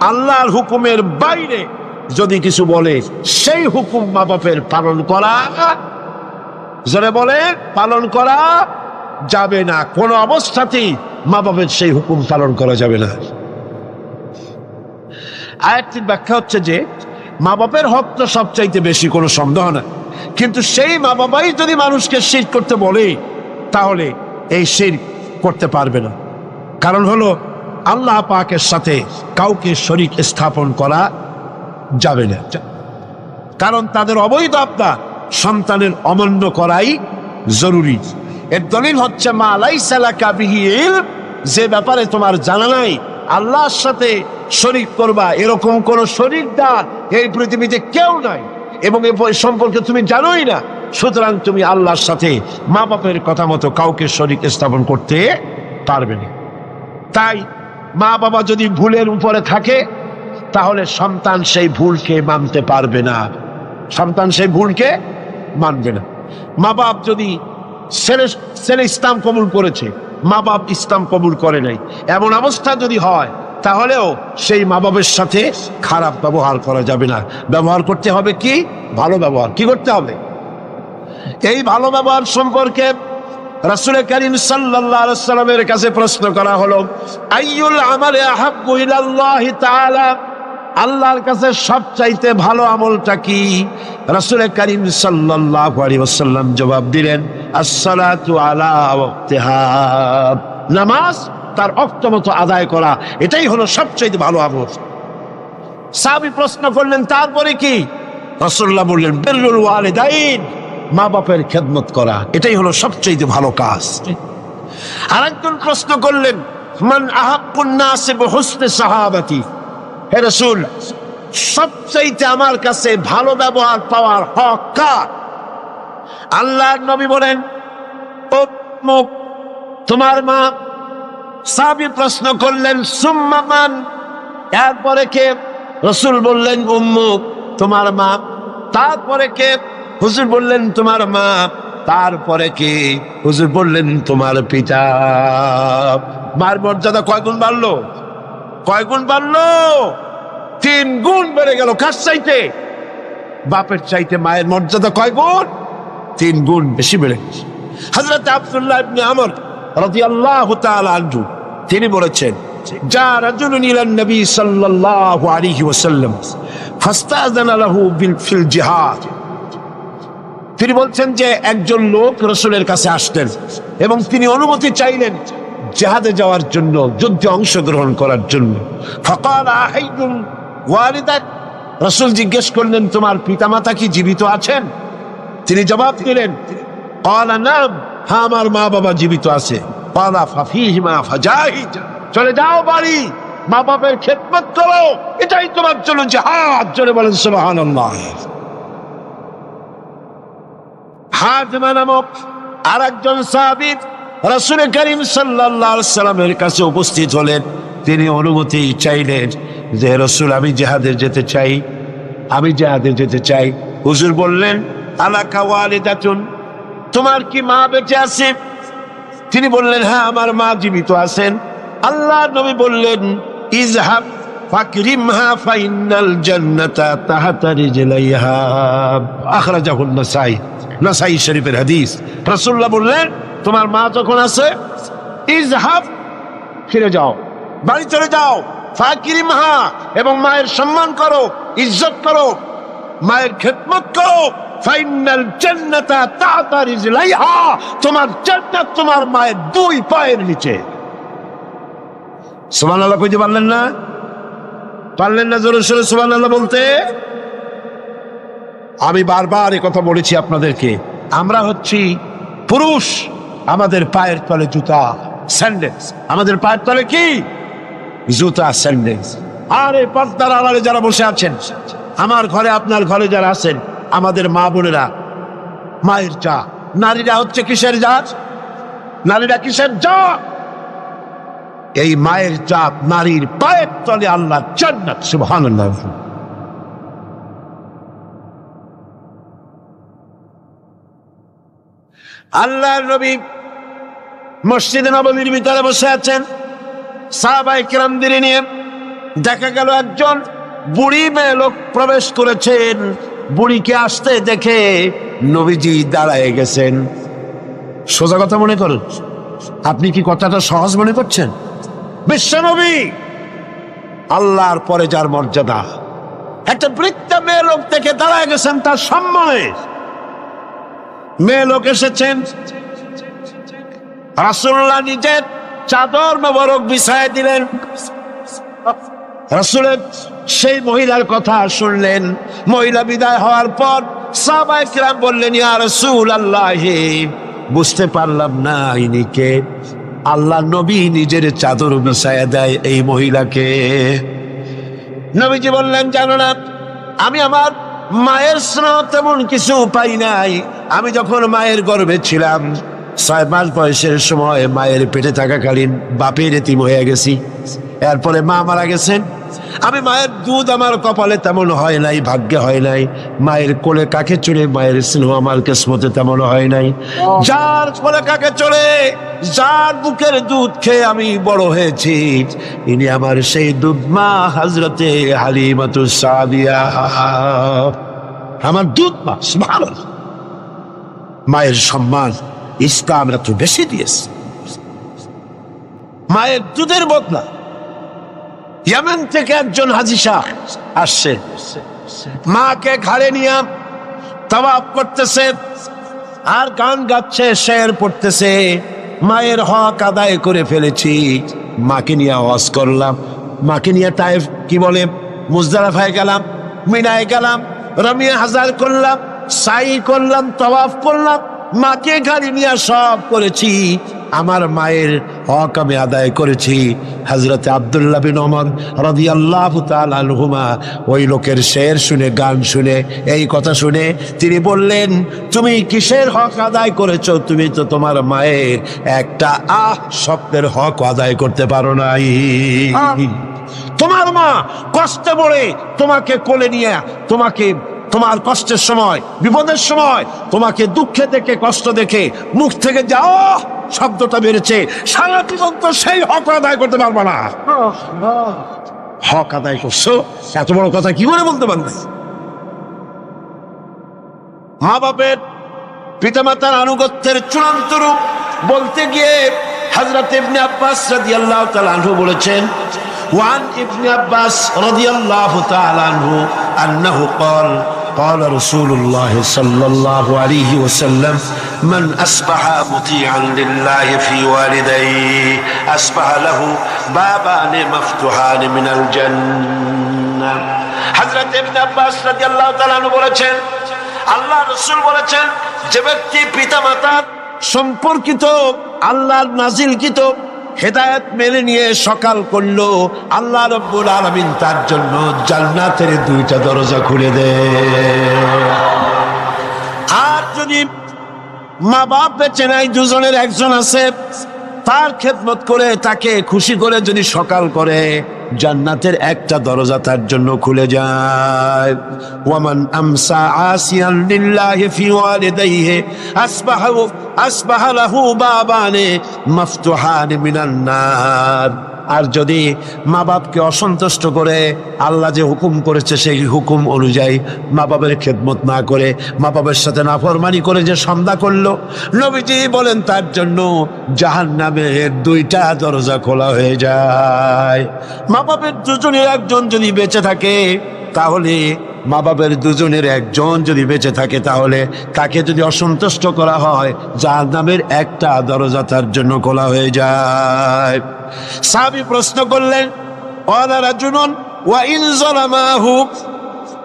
আল্লাহর হুকুমের বাইরে যদি কিছু বলে সেই হুকুম মা বাপের পালন করা, জোরে বলে, পালন করা যাবে না। কোন অবস্থাতেই মা বাপের সেই হুকুম পালন করা যাবে না। আয়াতটির ব্যাখ্যা হচ্ছে যে মা বাপের হক তো সবচাইতে বেশি, কোনো সন্দেহ না। কিন্তু সেই মা বাবাই যদি মানুষকে শিরক করতে বলে তাহলে এই শিরক করতে পারবে না। কারণ হলো আল্লাহ পাকের সাথে কাউকে শরীক স্থাপন করা যাবে না, কারণ তাদের অবৈধ আবদার সন্তানের অমান্য করাই জরুরি। এর দলিল হচ্ছে মা লাইসা লাকা বিহি ইলম, যে ব্যাপারে তোমার জানা নাই, আল্লাহর সাথে শরীক করবা এরকম কোন শরীকদার এই পৃথিবীতে কেউ নাই এবং এ সম্পর্কে তুমি জানোই না। সুতরাং তুমি আল্লাহর সাথে মা বাপের কথা মতো কাউকে শরীক স্থাপন করতে পারবে না। তাই মা বাবা যদি ভুলের উপরে থাকে তাহলে সন্তান সেই ভুলকে মানতে পারবে না, সন্তান সেই ভুলকে মানবে না। মা বাপ যদি ছেলে ইসলাম কবুল করেছে, মা বাপ ইসলাম কবুল করে নাই, এমন অবস্থা যদি হয় তাহলেও সেই মা বাপের সাথে খারাপ ব্যবহার করা যাবে না। ব্যবহার করতে হবে কি? ভালো ব্যবহার। কি করতে হবে? এই ভালো ব্যবহার সম্পর্কে রাসূল করিম সাল্লাল্লাহু আলাইহি ওয়াসাল্লামের কাছে প্রশ্ন করা হলো, আইয়ুল আমালি আহাব্বু ইলাল্লাহি তাআলা, আল্লাহর কাছে সবচাইতে ভালো আমলটা কি? রাসূল করিম সাল্লাল্লাহু আলাইহি ওয়াসাল্লাম জবাব দিলেন, আসসালাতু আলা ওয়াক্তিহা, নামাজ তার ওয়াক্ত মতো আদায় করা, এটাই হলো সবচাইতে ভালো আমল। সাহাবী প্রশ্ন করলেন, তারপরে কি? রাসূলুল্লাহ বললেন, বিররুল ওয়ালিদাইন, মা বাপের খেদমত করা, এটাই হলো সবচাইতে ভালো কাজ। আরেকজন প্রশ্ন করলেন, মান আহাক্কুন নাস বিহুসনি সাহাবাতি, হে রাসূল, সবচাইতে আমার কাছে ভালো ব্যবহার পাওয়ার হক কার? আল্লাহর নবী বলেন, অমুক, তোমার মা। সাহাবী প্রশ্ন করলেন, সুম্মা মান, এরপরে কে? রাসূল বললেন, উম্মুক, তোমার মা। তারপরে কে? হুজুর বললেন, তোমার মা। তারপরে কে? হুজুর বললেন, তোমার পিতা। মার মর্যাদা কয় গুণ বাড়লো? কয় গুণ বাড়লো? 3 গুণ বেড়ে গেল। কার চাইতে? বাপের চাইতে মায়ের মর্যাদা কয় গুণ? 3 গুণ বেশি বেড়ে গেছে। হযরত আব্দুল্লাহ ইবনে আমর রাদিয়াল্লাহু তাআলা আনহু তিনি বলেছেন, যা রাজুলুন ইলান নবী সাল্লাল্লাহু আলাইহি ওয়াসাল্লাম ফাস্তাযানা লাহু ফিল জিহাদ। তিনি বলছেন যে একজন লোক রাসূলের কাছে আসলেন এবং তিনি অনুমতি চাইলেন জিহাদে যাওয়ার জন্য, যুদ্ধে অংশগ্রহণ করার জন্য। ফাকালা আহাইয়ুল ওয়ালিদাক, রাসূল জিজ্ঞেস করলেন, তোমার পিতামাতা কি জীবিত আছেন? তিনি জবাব দিলেন, ক্বালা নাম, হ্যাঁ আমার মা বাবা জীবিত আছে। ক্বালা ফাফিহিমা ফাজাহিদ, চলে যাও বাড়ি, মা বাবার খেদমত করো, এটাই তোমার জন্য জিহাদ। জোরে বলেন সুবহানাল্লাহ। হাজমা নামক আরেকজন সাহাবী রাসূল করিম সাল্লাল্লাহু আলাইহি ওয়াসাল্লামের কাছে উপস্থিত হলেন। তিনি অনুমতি চাইলেন যে রাসূল, আমি জিহাদে যেতে চাই, আমি জিহাদে যেতে চাই। হুজুর বললেন, আলাকা ওয়ালিদাতুন, তোমার কি মা বেঁচে আছে? তিনি বললেন, হ্যাঁ আমার মা জীবিত আছেন। আল্লাহর নবী বললেন, ইযহাব ফাকরিমহা ফাইনাল জান্নাতা তাহতা রিজলাইহা, আখরাজাহুন নাসাই, নাসাই শরীফের হাদিস। রাসূলুল্লাহ বললেন, তোমার মা যখন আছে, ইযহাব, ফিরে যাও, বাড়ি চলে যাও, ফাকরিমহা, এবং মায়ের সম্মান করো, ইজ্জত করো, মায়ের খেদমত করো, ফাইনাল জান্নাতা তাহতা রিজলাইহা, তোমার জান্নাত তোমার মায়ের 2 পায়ের নিচে। সুবহানাল্লাহ কইতে পারলেন না? পারলেন না জোরে সোরে সুবহানাল্লাহ বলতে? আমি বারবার এই কথা বলেছি আপনাদেরকে, আমরা হচ্ছি পুরুষ, আমাদের পায়ের তলে জুতা, স্যান্ডেলস। আমাদের পায়ের তলে কি? জুতা, স্যান্ডেলস। আর এই পর্দার আড়ালে যারা বসে আছেন, আমার ঘরে, আপনার ঘরে যারা আছেন, আমাদের মা বোনেরা, মায়ের জাত। নারীরা হচ্ছে কিসের জাত? নারীরা কিসের জাত? এই মায়ের জাত নারীর পায়ের তলে আল্লাহ জান্নাত। সুবহানাল্লাহ। আল্লাহর নবী মসজিদে নববীর ভিতরে বসে আছেন, সাহাবায়ে কিরামদের নিয়ে। দেখা গেল একজন বুড়ি মেয়ে লোক প্রবেশ করেছেন। বুড়িকে আসতে দেখে নবীজি দাঁড়ায় গেছেন। সোজা কথা মনে করুন, আপনি কি কথাটা সহজ মনে করছেন? বিশ্বনবী, আল্লাহর পরে যার মর্যাদা, একটা বৃদ্ধা মেয়ে লোক থেকে দাঁড়ায় গেছেন তার সম্মানে। মেয়ে লোক এসেছেন, রাসূলুল্লাহ নিজের চাদর মোবারক বিছায় দিলেন। রাসূলের সেই মহিলার কথা শুনলেন। মহিলা বিদায় হওয়ার পর সাহাবায়ে কিরাম বললেন, ইয়া রাসূলুল্লাহ, বুঝতে পারলাম না ইনি কে। আল্লাহ নবী নিজের চাদর বিছায়া দেয় এই মহিলাকে। নবীজি বললেন, জানো না, আমি আমার মায়ের স্নেহ তেমন কিছু পাই নাই। আমি যখন মায়ের গর্ভে ছিলাম, 6 মাস বয়সের সময় মায়ের পেটে থাকাকালীন বাপের এতিম হয়ে গেছি। এরপরে মা মারা গেছেন। আমি মায়ের দুধ আমার কপালে তেমন হয় নাই, ভাগ্যে হয় নাই। মায়ের কোলে কাকে চড়ে মায়ের স্নেহ আমার কিসমতে তেমন হয় নাই। যার কোলে কাকে চড়ে, যার বুকের দুধ খেয়ে আমি বড় হয়েছি, ইনি আমার সেই দুধ মা হযরতে হালিমাতুস সাদিয়া, আমার দুধ মা। সুবহানাল্লাহ। মায়ের সম্মান ইসকা আমরা তো বেশি দিয়েছি। মায়ের দুধের বদলা ইয়ামেন থেকে একজন হাজী শাহ আসছে, মাকে ঘাড়ে নিয়ে তাওয়াফ করতেছে আর গান গাচ্ছে, শের পড়তেছে, মায়ের হক আদায় করে ফেলেছি, মাকে নিয়ে হজ করলাম, মাকে নিয়ে তায়েফ কি বলে মুজদালিফায় গেলাম, মিনায় গেলাম, রমিয়া হাজার করলাম, সাই করলাম, তাওয়াফ করলাম, মাকে গাড়ি নিয়ে সব করেছি, আমার মায়ের হক আমি আদায় করেছি। হযরত আব্দুল্লাহ বিন ওমর রাদিয়াল্লাহু তাআলা আনহুমা ওই লোকের শের শুনে, গান শুনে, এই কথা শুনে তিনি বললেন, তুমি কিসের হক আদায় করেছো? তুমি তো তোমার মায়ের একটা স্বপ্নের হক আদায় করতে পারো নাই। তোমার মা কষ্টে পড়ে তোমাকে কোলে নিয়ে, তোমাকে তোমার কষ্টের সময়, বিপদের সময় তোমাকে দুঃখে দেখে, কষ্ট দেখে মুখ থেকে যাও শব্দটা বেড়েছে, সারা জীবন তো সেই হক আদায় করতে পারবো না। হক আদায় করছো, এত বড় কথা কি করে বলতে পারবে? মা বাপের, পিতামাতার আনুগত্যের চূড়ান্ত রূপ বলতে গিয়ে হযরত ইবনে আব্বাস রাদিয়াল্লাহু তাআলা আনহু বলেছেন, ওয়ান ইবনে আব্বাস রাদিয়াল্লাহু তাআলা আনহু আন্নাহু قال قال رسول الله صلى الله عليه وسلم من أصبح مطيعا لله في والديه أصبح له بابان مفتوحان من الجنة। হযরত ইবনে আব্বাস রাদিয়াল্লাহু তাআলা আনহু বলেছেন, আল্লাহ রাসূল বলেছেন, যে ব্যক্তি পিতামাতার সম্পর্কিত আল্লাহর নাজিলকৃত হেদায়েত মেনে নিয়ে সকাল করলো, আল্লাহ রাব্বুল আলামিন তার জন্য জান্নাতের দুইটা দরজা খুলে দেয়। আর যদি মা বাপ বেঁচে নাই, দুজনের একজন আছে, তার খেদমত করে, তাকে খুশি করে যদি সকাল করে, জান্নাতের একটা দরজা তার জন্য খুলে যায়। ওয়ামান আমসা আসিয়ান লিল্লাহি ফি ওয়ালিদাইহি আসবাহা লাহু বাবানে মাফতুহান মিনান নার। আর যদি মা বাপকে অসন্তুষ্ট করে, আল্লাহ যে হুকুম করেছে সেই হুকুম অনুযায়ী মা বাবার খেদমত না করে, মা বাবার সাথে নাফরমানি করে যে সন্ধ্যা করলো, নবীজি বলেন তার জন্য জাহান্নামের দুইটা দরজা খোলা হয়ে যায়। মা বাবার দুজনের একজন যদি বেঁচে থাকে, তাহলে মা বাবার দুজনের একজন যদি বেঁচে থাকে, তাহলে তাকে যদি অসন্তুষ্ট করা হয়, জাহান্নামের একটা দরজা তার জন্য খোলা হয়ে যায়। সাহাবী প্রশ্ন করলেন, ওয়ালা রাজুলুন ওয়া ইন যালামাহু,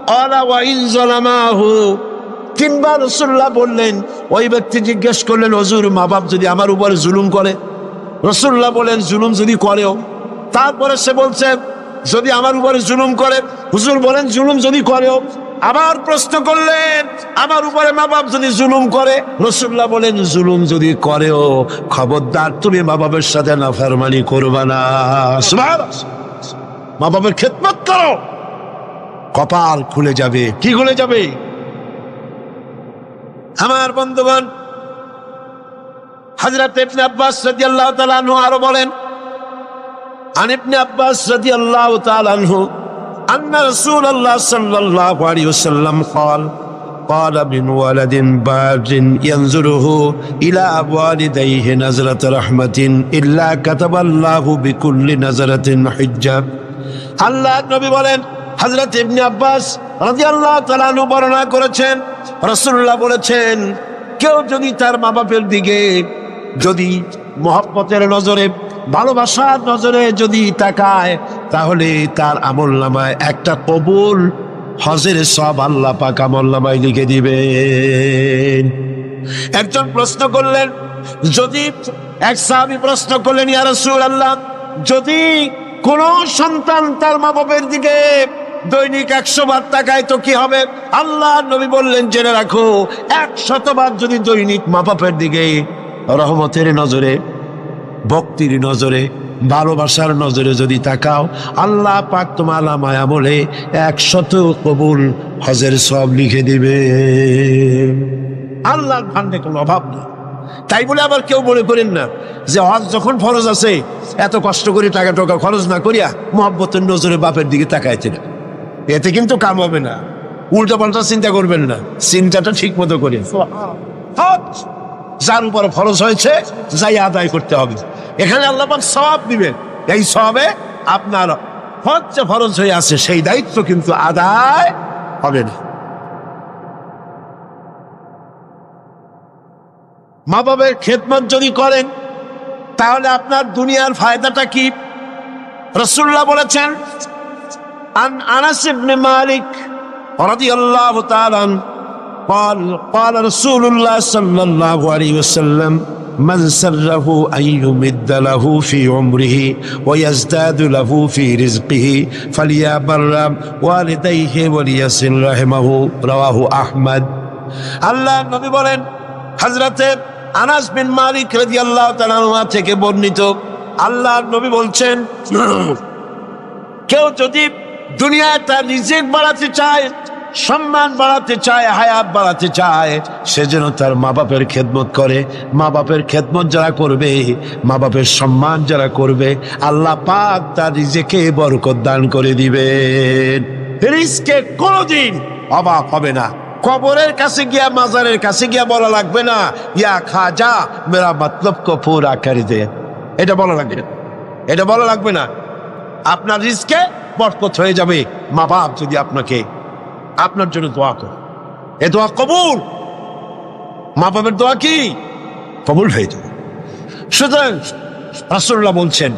ওয়ালা ওয়া ইন যালামাহু, তিনবার রাসূলুল্লাহ বললেন। ওই ব্যক্তি জিজ্ঞেস করলেন, হুজুর মা বাপ যদি আমার উপরে জুলুম করে? রাসূলুল্লাহ বলেন, জুলুম যদি করেও? তারপরে সে বলছে, যদি আমার উপরে জুলুম করে? হুজুর বলেন, জুলুম যদি করেও? আবার প্রশ্ন করলেন, আমার উপরে মা বাপ যদি জুলুম করে? রাসূলুল্লাহ বলেন, জুলুম যদি করেও খবরদার তুমি মা বাবার সাথে নাফরমানি করবা না। সুবহানাল্লাহ। মা বাবার খেদমত করো, কপাল খুলে যাবে। কি খুলে যাবে? আমার বন্ধুগণ, হযরত ইবনে আব্বাস রাদিয়াল্লাহু তাআলা আনহু আরো বলেন, عن ابن عباس رضي الله تعالى عنه أن رسول الله صلى الله عليه وسلم قال من ولد بار ينظره إلى والديه نظرة رحمة إلا كتب الله بكل نظرة حجاب। আল্লাহ নবী বলেন, হযরত ইবনে আব্বাস রাদিয়াল্লাহু তাআলা আনহু বর্ণনা করেছেন, রাসূলুল্লাহ বলেছেন, কেউ যদি তার মা বাপের দিকে যদি মহব্বতের নজরে, ভালোবাসার নজরে যদি তাকায়, তাহলে তার আমলনামায় একটা কবুল হজের সব আল্লাহ পাক আমলনামায় লিখে দিবেন। একজন প্রশ্ন করলেন, যদি এক সাহাবী প্রশ্ন করলেন, ইয়া রাসূলুল্লাহ, যদি কোন সন্তান তার মা বাপের দিকে দৈনিক 100 বার তাকায় তো কি হবে? আল্লাহ নবী বললেন, জেনে রাখো, 100 বার যদি দৈনিক মা বাপের দিকে রহমতের নজরে, ভক্তির নজরে, ভালোবাসার নজরে যদি তাকাও, আল্লাহ পাক তোমার আমলে আমলে 100 কবুল হজের সব লিখে দিবে। আল্লাহর ভান্ডে কোনো অভাব নেই। তাই বলে আবার কেউ মনে করেন না যে হজ যখন ফরজ আছে, এত কষ্ট করে টাকা টাকা খরচ না করিয়া মহব্বতের নজরে বাপের দিকে তাকাইতে না, এতে কিন্তু কাম হবে না। উল্টা পাল্টা চিন্তা করবেন না, চিন্তাটা ঠিক মতো করেন। হজ যার উপর ফরজ হয়েছে যাই আদায় করতে হবে। এখানে আল্লাহ পাক সওয়াব দিবেন, এই সওয়াবে আপনার হচ্ছে ফরজ হয়ে আছে সেই দায়িত্ব কিন্তু আদায় হবে না। মা বাবার খেদমত যদি করেন তাহলে আপনার দুনিয়ার ফায়দাটা কি? রাসূলুল্লাহ বলেছেন, আন আনাস ইবনে মালিক রাদিয়াল্লাহু তাআলা قال قال رسول الله صلى الله عليه وسلم من سره أن يمد له في عمره ويزداد له في رزقه فليبر والديه وليصل رحمه رواه أحمد। আল্লাহ নবী বলেন, হযরতে আনাস বিন মালিক রাদিয়াল্লাহু তাআলা থেকে বর্ণিত, আল্লাহর নবী বলছেন, কেউ যদি দুনিয়ায় তার রিজিক বাড়াতে চায়, সম্মান বাড়াতে চায়, হায়াত বাড়াতে চায়, সে যেন তার মা বাপের খেদমত করে। মা বাপের খেদমত যারা করবে, মা বাপের সম্মান যারা করবে, আল্লাহ পাক তার রিজিকে বরকত দান করে দিবেন। রিজকে কোনোদিন অভাব হবে না। কবরের কাছে গিয়া, মাজারের কাছে গিয়া বলা লাগবে না, ইয়া খাজা মেরা মতলব কো পুরা করে দে, এটা বলা লাগবে না, এটা বলা লাগবে না। আপনার রিজকে বরকত হয়ে যাবে মা বাপ যদি আপনাকে, আপনার জন্য দোয়া করে। এ দোয়া কবুল, মা বাপের দোয়া কি কবুল হয়ে যাবে। সুতরাং রাসূলুল্লাহ বলছেন,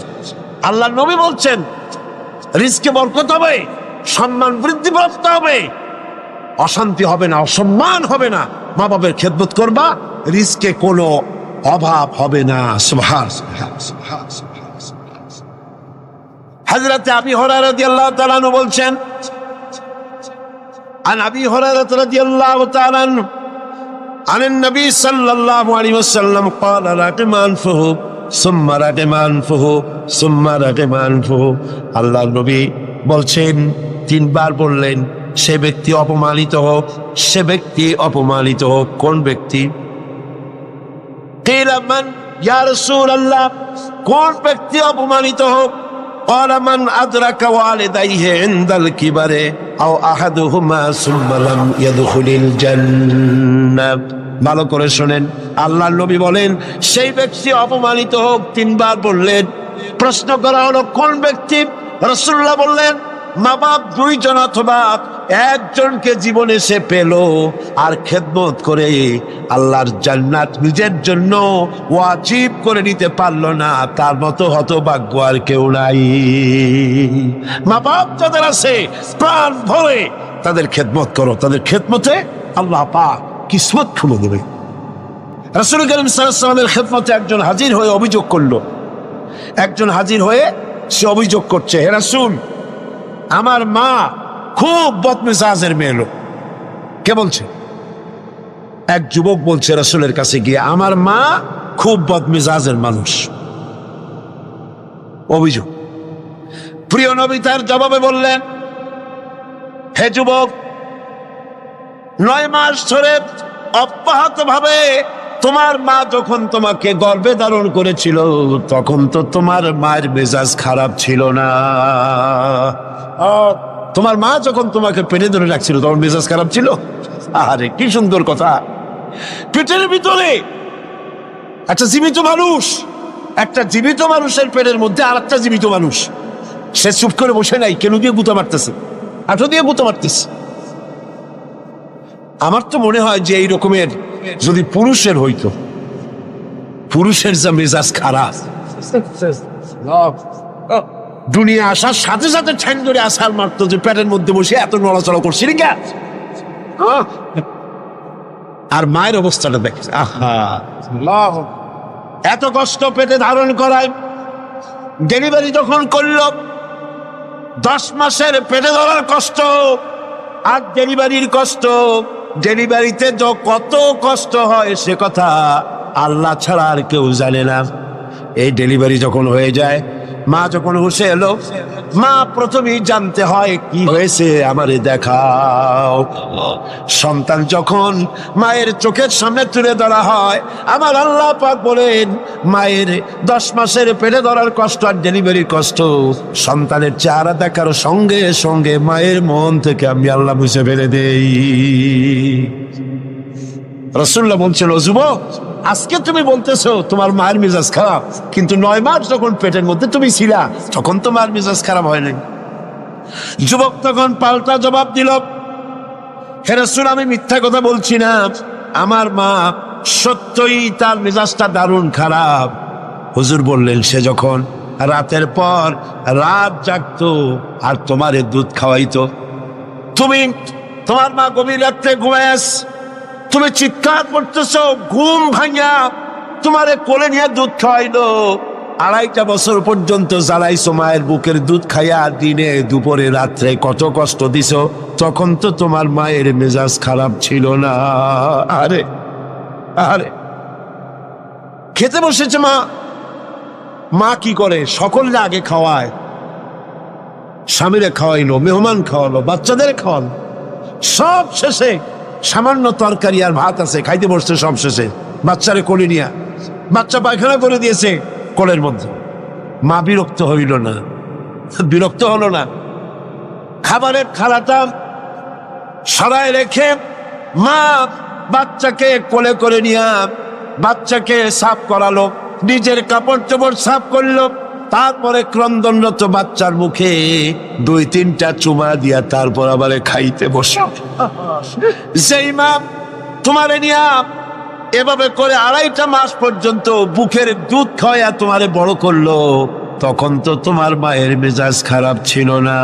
আল্লাহ নবী বলছেন, রিজকে বরকত হবে, সম্মান বৃদ্ধি প্রাপ্ত হবে, অশান্তি হবে না, অসম্মান হবে না। মা বাপের খেদমত করবা, রিজকে কোনো অভাব হবে না। সুবহানাল্লাহ। হযরত আবী হুরায়রা রাদিয়াল্লাহু তাআলা আনহু বলছেন, عن أبي هريرة رضي الله تعالى عنه عن النبي صلى الله عليه وسلم قال رغم أنفه ثم رغم أنفه ثم رغم أنفه। আল্লাহ নবী বলছেন, তিনবার বললেন, সে ব্যক্তি অপমানিত হোক, সে ব্যক্তি অপমানিত হোক। কোন ব্যক্তি? قيل من يا رسول الله, কোন ব্যক্তি অপমানিত হোক? قال من أدرك والديه عند الكبر أو أحدهما ثم لم يدخل الجنة। ভালো করে শোনেন, আল্লাহর নবী বলেন, সেই ব্যক্তি অপমানিত হোক। তিনবার বললেন। প্রশ্ন করা হলো, কোন ব্যক্তি? রাসূলুল্লাহ বললেন, মা বাপ দুইজন অথবা একজনকে জীবনে সে পেল আর খেদমত করে আল্লাহর জান্নাত নিজের জন্য ওয়াজিব করে নিতে পারলো না, তার মতো হতভাগ্য আর কেউ নাই। মা বাপ যাদের আছে, প্রাণ ভরে তাদের খেদমত করো, তাদের খেদমতে আল্লাহ পাক কিসমত খুলে দেবে। রাসূল কারীম সাল্লাল্লাহু আলাইহি ওয়াসাল্লামের খেদমতে একজন হাজির হয়ে অভিযোগ করলো। একজন হাজির হয়ে সে অভিযোগ করছে, হে রাসূল, আমার মা খুব বদমেজাজের মেয়ে লোক। কে বলছে? এক যুবক বলছে রাসূলের কাছে গিয়ে, আমার মা খুব বদমেজাজের মানুষ। অভিযোগ। প্রিয় নবী তার জবাবে বললেন, হে যুবক, 9 মাস ধরে অব্যাহত ভাবে তোমার মা যখন তোমাকে গর্ভে ধারণ করেছিল, তখন তো তোমার মায়ের মেজাজ খারাপ ছিল না। তোমার মা যখন তোমাকে পেটে ধরে রাখছিল তখন মেজাজ খারাপ ছিল? আরে কি সুন্দর কথা! পেটের ভিতরে একটা জীবিত মানুষ, একটা জীবিত মানুষের পেটের মধ্যে আর একটা জীবিত মানুষ। সে চুপ করে বসে নাই, কেন দিয়ে গুঁতো মারতেছে, আঠো দিয়ে গুঁতো মারতেছে। আমার তো মনে হয় যে এই রকমের যদি পুরুষের হইতো, পুরুষের যা মেজাজ খারাপ, দুনিয়া আসার সাথে সাথে ঠ্যাং ধরে আসার মারতো, যে পেটের মধ্যে বসে এত নড়াচড়া করছি না। আর মায়ের অবস্থাটা দেখে, আহা, এত কষ্ট পেটে ধারণ করায়। ডেলিভারি যখন করল, 10 মাসের পেটে ধরার কষ্ট আর ডেলিভারির কষ্ট, ডেলিভারিতে কত কষ্ট হয় সে কথা আল্লাহ ছাড়া আর কেউ জানে না। এই ডেলিভারি যখন হয়ে যায়, মা যখন হুঁশে এলো, মা প্রথমেই জানতে হয় কি হয়েছে, আমারে দেখাও। সন্তান যখন মায়ের চোখের সামনে তুলে ধরা হয়, আমার আল্লাহ পাক বলেন, মায়ের 10 মাসের পেটে ধরার কষ্ট আর ডেলিভারির কষ্ট, সন্তানের চেহারা দেখার সঙ্গে সঙ্গে মায়ের মন থেকে আমি আল্লাহ মুছে ফেলে দেই। রাসূলুল্লাহ বলছেন, ও যুবক, আজকে তুমি বলতেছো তোমার মায়ের মেজাজ খারাপ, কিন্তু 9 মাস যখন পেটের মধ্যে তুমি ছিলা তখন তোমার মেজাজ খারাপ হয় নাই। যুবক তখন পাল্টা জবাব দিল, হে রাসূল, আমি মিথ্যা কথা বলছি না, আমার মা সত্যই তার মেজাজটা দারুণ খারাপ। হুজুর বললেন, সে যখন রাতের পর রাত জাগতো আর তোমারে দুধ খাওয়াইতো, তুমি তোমার মা গভীর রাত্রে ঘুমায়াস, তুমি চিৎকার করতেছো, ঘুম ভাঙা তোমারে কোলে নিয়ে দুধ খাওয়াইলো, 2.5 বছর পর্যন্ত জ্বালাইছো মায়ের বুকের দুধ খাইয়া, দিনে দুপুরে রাত্রে কত কষ্ট দিছো, তখন তো তোমার মায়ের মেজাজ খারাপ ছিল না। আরে আরে খেতে বসেছে মা, মা কি করে, সকলকে আগে খাওয়ায়, স্বামীরে খাওয়াইলো, মেহমান খাওয়ালো, বাচ্চাদের খাওয়ালো, সব শেষে সামান্য তরকারি আর ভাত আছে, খাইতে বসছে সব শেষে, বাচ্চারে কোলে নিয়া, বাচ্চা পায়খানা করে দিয়েছে কোলের মধ্যে। মা বিরক্ত হইল না, বিরক্ত হলো না, খাবারের থালাটা সরায় রেখে মা বাচ্চাকে কোলে করে নিয়া বাচ্চাকে সাফ করালো, নিজের কাপড় চোপড় সাফ করলো, তারপরে ক্রন্দনরত বাচ্চার মুখে 2-3টা চুমা দিয়া তারপর আবার খাইতে বসো। সেই মা তোমারে নিয়া এভাবে করে 2.5 মাস পর্যন্ত বুকের দুধ খাওয়া তোমারে বড় করলো, তখন তো তোমার মায়ের মেজাজ খারাপ ছিল না।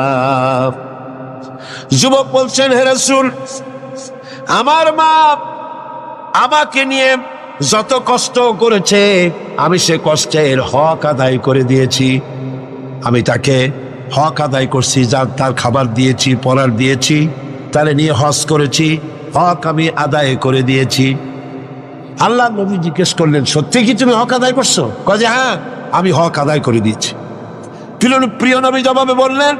যুবক বলছেন, হে রাসূল, আমার মা আমাকে নিয়ে যত কষ্ট করেছে আমি সে কষ্টের হক আদায় করে দিয়েছি, আমি তাকে হক আদায় করছি, যার তার খাবার দিয়েছি, পরার দিয়েছি, তারে নিয়ে হজ করেছি, হক আমি আদায় করে দিয়েছি। আল্লাহ নবী জিজ্ঞেস করলেন, সত্যি কি তুমি হক আদায় করছো? কয় যে হ্যাঁ, আমি হক আদায় করে দিয়েছি। প্রিয় নবী জবাবে বললেন,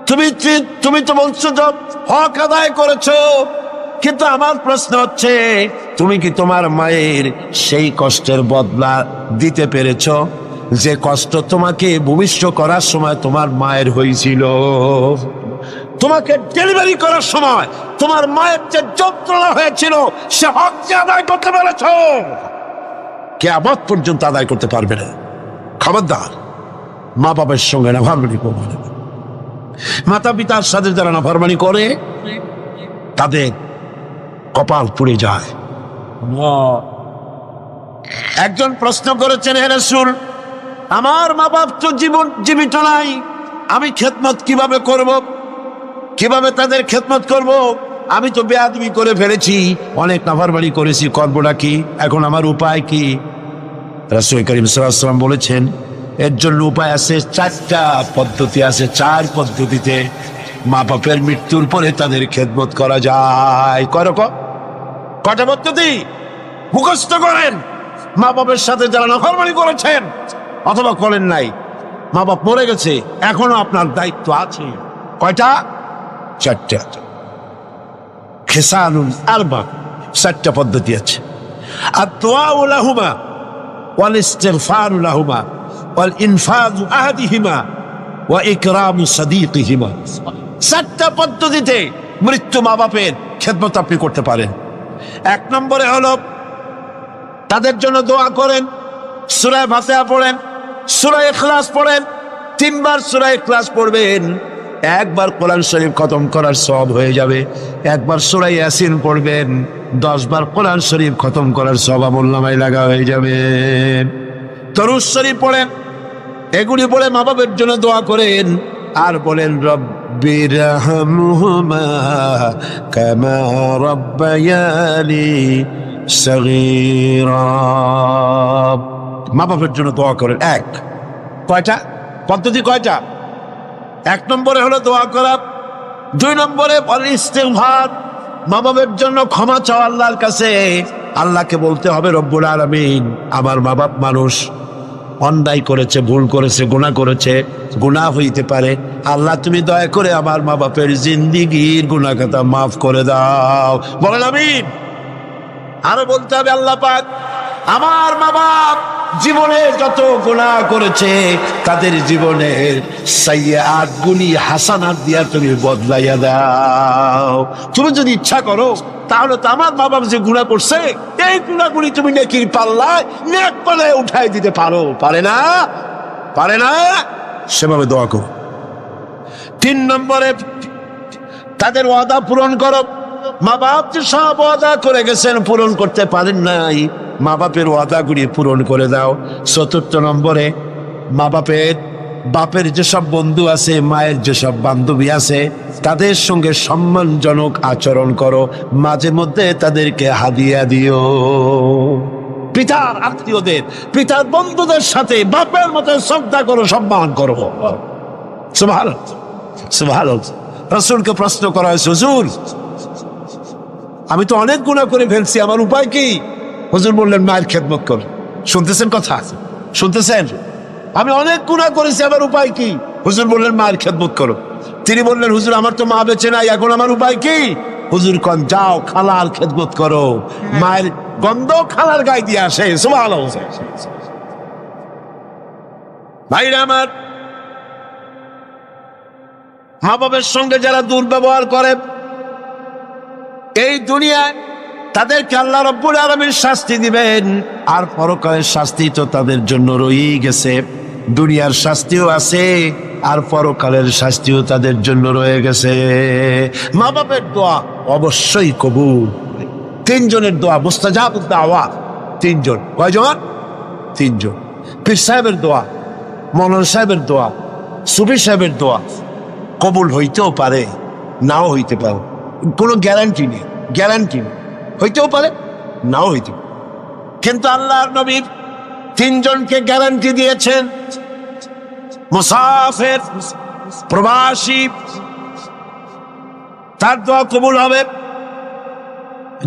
তুমি তো বলছো যে হক আদায় করেছো, কিন্তু আমার প্রশ্ন হচ্ছে, তুমি কি তোমার মায়ের সেই কষ্টের বদলা দিতে পেরেছ যে কষ্ট তোমাকে ভূমিষ্ঠ করার সময় তোমার মায়ের হয়েছিল? তোমাকে ডেলিভারি করার সময় তোমার মায়ের যে যন্ত্রণা হয়েছিল সে হক কি আদায় করতে পেরেছ? কিয়ামত পর্যন্ত আদায় করতে পারবে না। খবরদার, মা বাবার সঙ্গে নাফরমানি করবে না। মাতা পিতার সাথে যারা নাফরমানি করে তাদের কপাল পুড়ে যায়। একজন প্রশ্ন করেছেন, হে রাসূল, আমার মা বাপ তো জীবিত নাই, আমি খেদমত কিভাবে করব, কিভাবে তাদের খেদমত করব? আমি তো বেয়াদবি করে ফেলেছি, অনেক নাফরমানি করেছি, করবোটা কি? এখন আমার উপায় কি? রাসূল করিম সাল্লাল্লাহু আলাইহি ওয়াসাল্লাম বলেছেন, এর জন্য উপায় আছে, 4টা পদ্ধতি আছে। 4 পদ্ধতিতে মা বাপের মৃত্যুর পরে তাদের খেদমত করা যায়। কয়টা পদ্ধতি মুখস্থ করেন। মা বাপের সাথে যারা নাফরমানি করেছেন অথবা করেন নাই, মা বাপ মরে গেছে, এখনো আপনার দায়িত্ব আছে। কয়টা? 4টা। খিসালুন আরবা, 4টা পদ্ধতি আছে। আদ-দুআউ লাহুমা ওয়াল ইস্তিগফারু লাহুমা ওয়াল ইনফাযু আহাদিহিমা ওয়া ইকরামু সাদীকিহিমা। 4টা পদ্ধতিতে মৃত্যু মা বাপের খেদমত আপনি করতে পারেন। 1 নম্বরে হলো তাদের জন্য দোয়া করেন, সূরা ফাতিহা পড়েন, সূরা ইখলাস পড়েন, 3 বার সূরা ইখলাস পড়বেন, 1 বার কোরআন শরীফ খতম করার সওয়াব হয়ে যাবে। 1 বার সূরা ইয়াসিন পড়বেন, 10 বার কোরআন শরীফ খতম করার সওয়াব আমলনামায় লাগা হয়ে যাবে। দরুদ শরীফ পড়েন, এগুলি পড়ে মা বাবার জন্য দোয়া করেন, আর বলেন, রব্বিরহামহুমা কামা রাব্বায়ানি সগীরা। মা বাবার জন্য দোয়া করেন। কয়টা পদ্ধতি? কয়টা? 1 নম্বরে হলো দোয়া করা, 2 নম্বরে ইস্তিগফার, মা বাবার জন্য ক্ষমা চাও আল্লাহর কাছে। আল্লাহকে বলতে হবে, রব্বুল আলামিন, আমার মা বাপ মানুষ, অন্যায় করেছে, ভুল করেছে, গুনাহ করেছে, গুনাহ হইতে পারে, আল্লাহ তুমি দয়া করে আমার মা বাপের জিন্দিগির গুনাহ খাতা মাফ করে দাও। বলেন আমিন। আরো বলতে হবে, আল্লাহ পাক আমার মা বাপ জীবনে যত গুনাহ করেছে তাদের জীবনের সাইয়্যাত গুলি হাসানাত দিয়া তুমি বদলাইয়া দাও। তুমি যদি ইচ্ছা করো তাহলে তো আমার মা বাপ যে গুনাহ করছে সেই গুণাগুলি তুমি নেকির পাল্লায় নেক পাল্লায় উঠাই দিতে পারো, পারে না? পারে না? সেভাবে দোয়া করো। 3 নম্বরে তাদের ওয়াদা পূরণ করো। মা বাপ যে সব ওয়াদা করে গেছেন পূরণ করতে পারেন নাই, মা বাপের ওয়াদাগুলি পূরণ করে দাও। 4 নম্বরে বাপের যেসব বন্ধু আছে, মায়ের যেসব বান্ধবী আছে, তাদের সঙ্গে সম্মানজনক আচরণ করো, মাঝে মধ্যে তাদেরকে হাদিয়া দিও। পিতার আত্মীয়দের, পিতার বন্ধুদের সাথে বাপের মতো শ্রদ্ধা করো, সম্মান করো। সুবহানাল্লাহ, সুবহানাল্লাহ। রাসূলকে প্রশ্ন করা হয়েছে, হুজুর আমি তো অনেক গুনাহ করে ফেলছি, আমার উপায় কি? হুজুর বললেন মায়ের খেদমত কর। শুনতেছেন কথা? শুনতেছেন? আমি অনেক গুনাহ করেছি, আমার উপায় কি? হুজুর বললেন মায়ের খেদমত করো। তিনি বললেন, হুজুর আমার তো মা বেঁচে নাই, এখন আমার উপায় কি? হুজুর কন, যাও খালার খেদমত করো, মায়ের গন্ধ খালার গায়ে দিয়ে আসে। সুবহানাল্লাহ। ভাইরা আমার, মা বাবার সঙ্গে যারা দুর্ব্যবহার করে এই দুনিয়ায় তাদেরকে আল্লাহ রাব্বুল আলামিন শাস্তি দিবেন, আর পরকালের শাস্তি তো তাদের জন্য রয়েই গেছে। দুনিয়ার শাস্তিও আছে আর পরকালের শাস্তিও তাদের জন্য রয়ে গেছে। মা বাপের দোয়া অবশ্যই কবুল। 3 জনের দোয়া মুস্তাজাবুদ দাওয়াত। 3 জন। কয়জন? 3 জন। পীর সাহেবের দোয়া, মৌলানা সাহেবের দোয়া, সুফি সাহেবের দোয়া কবুল হইতেও পারে, নাও হইতে পারে, কোনো গ্যারান্টি নেই। গ্যারান্টি নেই, হইতেও পারে, নাও হইতে পারে। কিন্তু আল্লাহর নবী 3 জনকে গ্যারান্টি দিয়েছেন। মুসাফির, প্রবাসী, তার দোয়া কবুল হবে।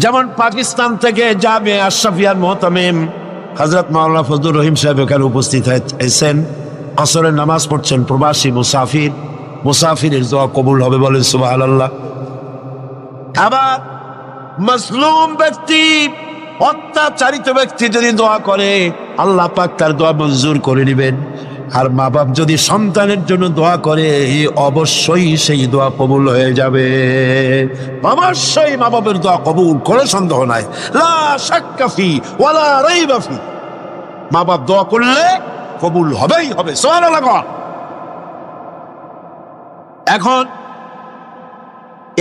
যেমন পাকিস্তান থেকে জামে আশরাফিয়ার মুহতামিম হযরত মাওলানা ফজলুর রহিম সাহেব এখানে উপস্থিত হয়েছেন, আসরের নামাজ পড়ছেন। প্রবাসী মুসাফিরের দোয়া কবুল হবে, বলেন সুবহানাল্লাহ। আবার মাজলুম ব্যক্তি, অত্যাচারিত ব্যক্তি যদি দোয়া করে আল্লাহ পাক তার দোয়া মঞ্জুর করে নেবেন। আর মা বাপ যদি সন্তানের জন্য দোয়া করে অবশ্যই সেই দোয়া কবুল হয়ে যাবে। অবশ্যই মা বাপের দোয়া কবুল, কোনো সন্দেহ নাই। লা শাক্কা ফি ওয়ালা রাইবা ফি। মা বাপ দোয়া করলে কবুল হবেই হবে। সুবহানাল্লাহ। এখন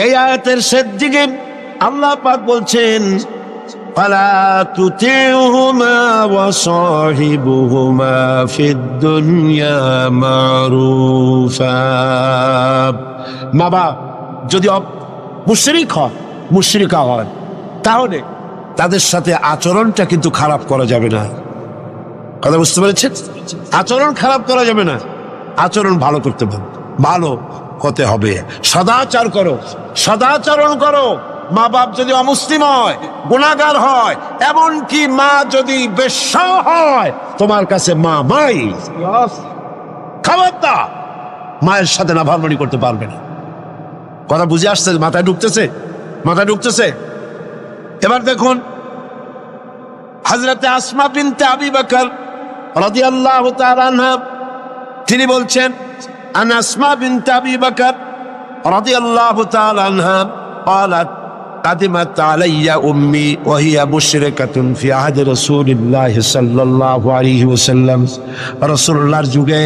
এই আয়াতের শেষ দিকে আল্লাহ পাক বলছেন, ফালা তুতিউহুমা ওয়া সাহিবুহুমা ফিদ দুনিয়া মারুফা। মা বাপ যদি মুশরিকা হয় তাহলে তাদের সাথে আচরণটা কিন্তু খারাপ করা যাবে না। কথা বুঝতে পেরেছেন? আচরণ খারাপ করা যাবে না, আচরণ ভালো করতে হবে, ভালো হতে হবে। সদাচার করো, সদাচরণ করো। মা বাপ যদি অমুসলিম হয়, গুনাহগার হয়, এমনকি মা যদি বেশ্যা হয়, তোমার কাছে মা মাই। খবরদার মায়ের সাথে নাফরমানি করতে পারবে না। কথা বুঝে আসছে? মাথায় ঢুকতেছে? মাথায় ঢুকতেছে? এবার দেখুন, হযরতে আসমা বিনতে আবি বকর রাদিয়াল্লাহু তাআলা আনহা তিনি বলছেন, আন আসমা বিনতে আবি বকর রাদিয়াল্লাহু তাআলা আনহা قالت قدمت علي أمي وهي مشركة في عهد رسول الله صلى الله عليه وسلم। রাসূলুল্লাহর যুগে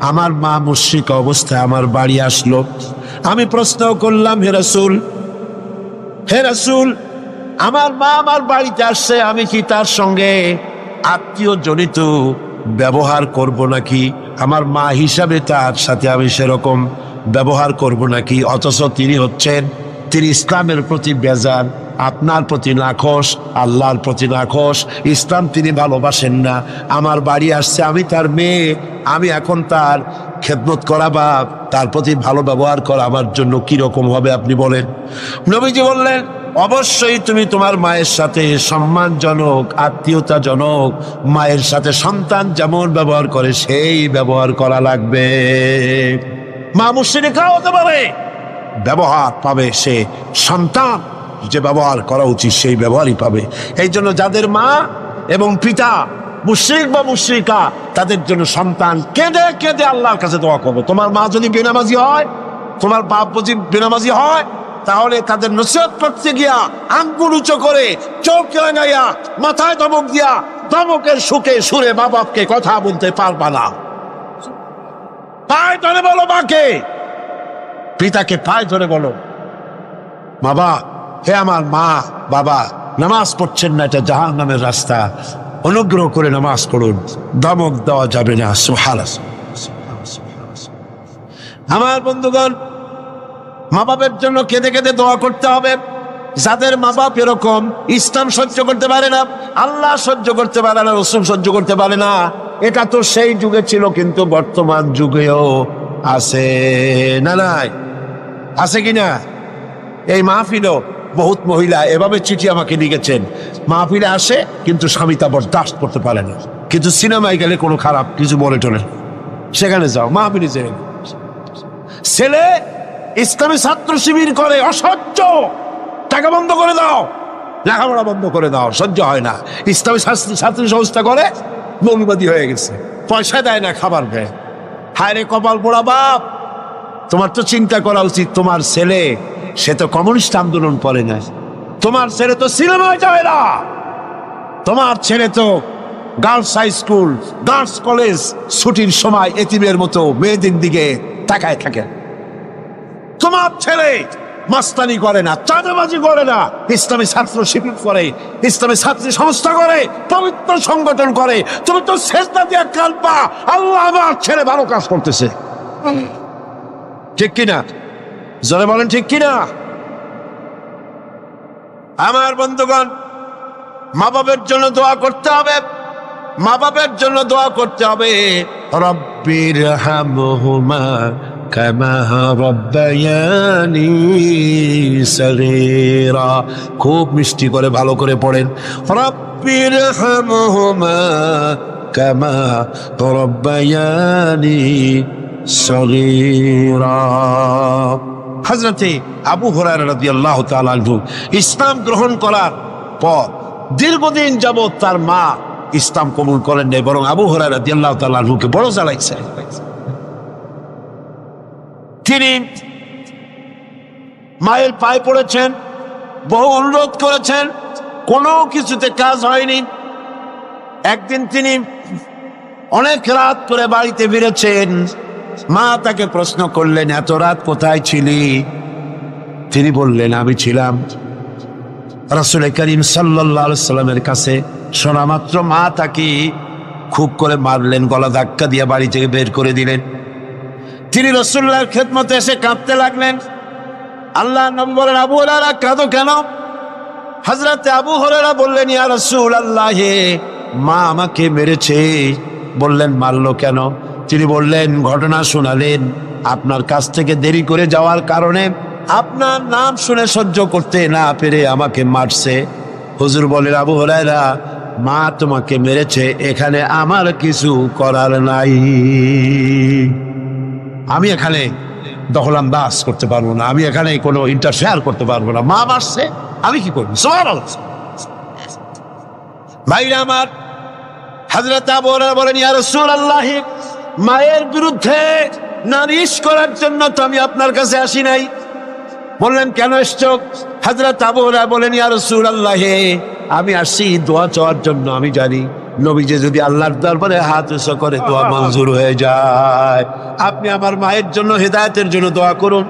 আমার মা মুশরিক অবস্থায় আমার বাড়ি আসলো। আমি প্রশ্ন করলাম, হে রাসূল, আমার মা আমার বাড়িতে আসছে, আমি কি তার সঙ্গে আত্মীয় জনিত ব্যবহার করব নাকি? আমার মা হিসাবে তার সাথে আমি সেরকম ব্যবহার করব নাকি? অথচ তিনি ইসলামের প্রতি বেজার, আপনার প্রতি নাখোশ, আল্লাহর প্রতি নাখোশ, ইসলাম তিনি ভালোবাসেন না। আমার বাড়ি আসছে, আমি তার মেয়ে, আমি এখন তার খেদমত করা বা তার প্রতি ভালো ব্যবহার করা আমার জন্য কিরকম হবে আপনি বলেন? নবীজি বললেন, অবশ্যই তুমি তোমার মায়ের সাথে সম্মানজনক, আত্মীয়তাজনক, মায়ের সাথে সন্তান যেমন ব্যবহার করে সেই ব্যবহার করা লাগবে। মা মুশরিকা হতে পারে, ব্যবহার পাবে সে সন্তান যে ব্যবহার করা উচিত সেই ব্যবহারই পাবে। এই জন্য যাদের মা এবং পিতা মুশরিক বা মুশরিকা, তাদের জন্য সন্তান কেঁদে কেঁদে আল্লাহর কাছে দোয়া করবে। তোমার মা যদি বেনামাজি হয়, তোমার বাপ যদি বেনামাজি হয়, তাহলে তাদের নসিহত করতে গিয়া আঙ্গুল উঁচু করে চোখ লাগাইয়া মাথায় ধমক দিয়া ধমকের সুখে সুরে মা বাপকে কথা বলতে পারবা না। পায়ে ধরে বলো মাকে, পিতাকে পায়ে ধরে বলো, বাবা, হে আমার মা বাবা, নামাজ পড়ছেন না, এটা জাহান্নামের রাস্তা, অনুগ্রহ করে নামাজ পড়ুন, ধমক দেওয়া যাবে না। সুবহানাল্লাহ। আমার বন্ধুগণ, মা বাপের জন্য কেঁদে কেঁদে দোয়া করতে হবে। যাদের মা বাপ এরকম, ইসলাম সহ্য করতে পারে না, আল্লাহ সহ্য করতে পারে না, রাসূল সহ্য করতে পারে না, এটা তো সেই যুগে ছিল, কিন্তু বর্তমান যুগেও আছে না? নাই আছে কিনা? এই মাহফিলও বহুত মহিলা এভাবে চিঠি আমাকে লিখেছেন, মাহফিলে আসে কিন্তু স্বামী তা বরদাস্ত করতে পারে না, কিন্তু সিনেমায় গেলে কোনো খারাপ কিছু বলে টলে, সেখানে যাও মাহফিলে যেয়ে। ছেলে ইসলামী ছাত্র শিবির করে, অসহ্য, টাকা বন্ধ করে দাও, লেখাপড়া বন্ধ করে দাও, সহ্য হয় না। ইসলামী ছাত্র সংস্থা করে, মৌলবাদী হয়ে গেছে, পয়সা দেয় না, খাবার দেয়। হায় রে কপাল পোড়া বাপ, তোমার তো চিন্তা করা উচিত। তোমার ছেলে, সে তো কমিউনিস্ট আন্দোলন করে না, তোমার ছেলে তো সিনেমায় যায় না, তোমার ছেলে তো girls high school, girls college ছুটির সময় এতিমের মতো মেয়েদের দিকে তাকায় থাকে। তোমার ছেলে মাস্তানি করে না, চাঁদাবাজি করে না, ইসলামী ছাত্র শিবির করে, ইসলামী ছাত্রী সংস্থা করে, পবিত্র সংগঠন করে। তুমি তো সেজদা দিয়ে কাঁদবা, আল্লাহ আমার ছেলে ভালো কাজ করতেছে। ঠিক কিনা? জোরে বলেন ঠিক কিনা? আমার বন্ধুগণ, মা বাবার জন্য দোয়া করতে হবে, মা বাবার জন্য দোয়া করতে হবে। রব্বির হামহুমা কামা রাব্বায়ানি সগীরা। খুব মিষ্টি করে ভালো করে পড়েন, রব্বির হামহুমা কামা রাব্বায়ানি সগীরা। হযরতে আবু হুরায়রা রাদিয়াল্লাহু তাআলা আনহু ইসলাম গ্রহণ করার পর দীর্ঘদিন যাবত তার মা ইসলাম কবুল করেন নাই, বরং আবু হুরায়রা রাদিয়াল্লাহু তাআলা আনহুকে বড় জ্বালাইছে। তিনি মায়ের পায়ে পড়েছেন, বহু অনুরোধ করেছেন, কোনো কিছুতে কাজ হয়নি। একদিন তিনি অনেক রাত করে বাড়িতে ফিরেছেন, মা তাকে প্রশ্ন করলেন, এত রাত কোথায় ছিলি? তিনি বললেন, আমি ছিলাম রাসূল করিম সাল্লাল্লাহু আলাইহি সাল্লামের কাছে। শোনা মাত্র মা তাকে খুব করে মারলেন, গলা ধাক্কা দিয়ে বাড়ি থেকে বের করে দিলেন। তিনি রাসূলুল্লাহর খেদমতে এসে কাঁদতে লাগলেন। আল্লাহর নবী বলেন, আবু হুরায়রা কাঁদো কেন? হযরতে আবু হুরায়রা বললেন, ইয়া রাসূলুল্লাহ, মা আমাকে মেরেছে। বললেন, মারলো কেন? তিনি বললেন, ঘটনা শোনালেন, আপনার কাছ থেকে দেরি করে যাওয়ার কারণে আপনার নাম শুনে সহ্য করতে না পেরে আমাকে মারছে। হুজুর বলেন, আবু হুরায়রা, মা তোমাকে মেরেছে, এখানে আমার কিছু করার নাই, আমি এখানে দখলান্দাজ করতে পারবো না, আমি এখানে কোনো ইন্টারফেয়ার করতে পারবো না, মা মারছে, আমি কি করবো? সুবহানাল্লাহ। ভাইরা আমার, হযরত আবু হুরায়রা বলেন, ইয়া রাসূলুল্লাহ, মায়ের বিরুদ্ধে নালিশ করার জন্য তো আমি আপনার কাছে আসি নাই। বললেন, কেন এসছো? হযরত আবু হুরায়রা বলেন, ইয়া রাসূলুল্লাহ, আমি আসছি দোয়া চাওয়ার জন্য। আমি জানি নবীজি যদি আল্লাহর দরবারে হাত উঁচু করে দোয়া মঞ্জুর হয়ে যায়। আপনি আমার মায়ের জন্য, হেদায়েতের জন্য দোয়া করুন।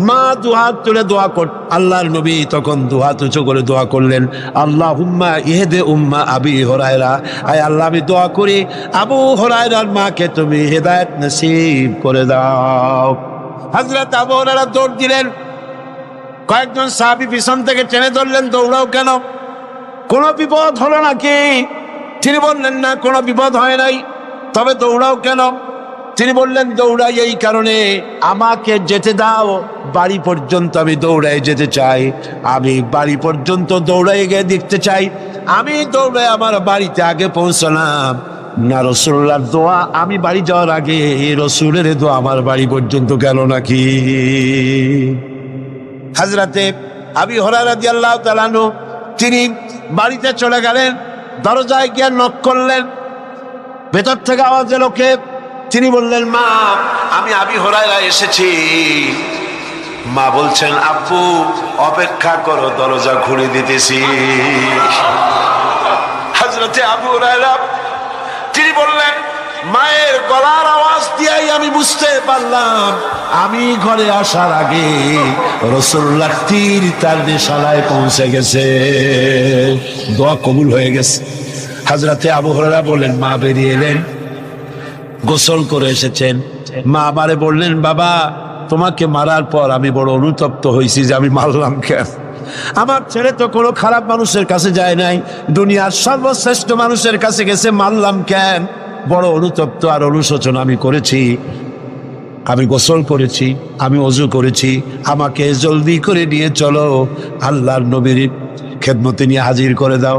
মা দুহাত তুলে দোয়া কর, আল্লাহর নবী তখন দুহাত উঁচু করে দোয়া করলেন, আল্লাহুম্মা ইহদি উম্মা আবি হুরায়রা, আয় আল্লাহ, আমি দোয়া করি আবু হুরায়রার মাকে তুমি হেদায়েত নসিব করে দাও। হযরত আবু হুরায়রা দৌড় দিলেন, কয়েকজন সাহাবী পিছন থেকে টেনে ধরলেন, দৌড়াও কেন? কোনো বিপদ হলো নাকি? তিনি বললেন, না, কোনো বিপদ হয় নাই, তবে দৌড়াও কেন? তিনি বললেন, দৌড়াই এই কারণে, আমাকে যেতে দাও, বাড়ি পর্যন্ত আমি দৌড়াই যেতে চাই, আমি বাড়ি পর্যন্ত দৌড়াই গিয়ে দেখতে চাই, আমি দৌড়াই আমার বাড়িতে আগে পৌঁছলাম না রাসূলুল্লাহর দোয়া আমি বাড়ি যাওয়ার আগে রাসূলের দোয়া আমার বাড়ি পর্যন্ত গেল নাকি? হযরতে আবু হুরায়রা রাদিয়াল্লাহু তাআলা আনহু তিনি বাড়িতে চলে গেলেন, দরজায় গিয়ে নক করলেন, ভেতর থেকে আওয়াজ এলো, কে? তিনি বললেন, মা, আমি আবু হুরায়রা এসেছি। মা বলছেন, আব্বু অপেক্ষা করো, দরজা খুলে দিতেছি। হযরতে আবু হুরায়রা তিনি বললেন, মায়ের গলার আওয়াজ দিয়েই আমি বুঝতে পারলাম আমি ঘরে আসার আগে রাসূলুল্লাহ তীর তার দেশালায় পৌঁছে গেছে, দোয়া কবুল হয়ে গেছে। হযরতে আবু হুরায়রা বললেন, মা বেরিয়ে এলেন, গোসল করে এসেছেন। মা আবারে বললেন, বাবা তোমাকে মারার পর আমি বড় অনুতপ্ত হয়েছি যে আমি মারলাম কেন। আমার ছেলে তো কোনো খারাপ মানুষের কাছে যায় নাই, দুনিয়ার সর্বশ্রেষ্ঠ মানুষের কাছে গেছে, মারলাম কেন? বড় অনুতপ্ত আর অনুশোচনা আমি করেছি। আমি গোসল করেছি, আমি ওযু করেছি, আমাকে জলদি করে নিয়ে চলো, আল্লাহর নবীর খেদমতে নিয়ে হাজির করে দাও।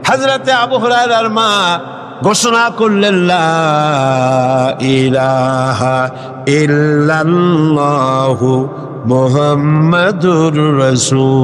হযরতে আবু হুরায়রার মা ঘোষণা করলেন, লা ইলাহা ইল্লাল্লাহু মুহাম্মাদুর রাসূলুল্লাহ।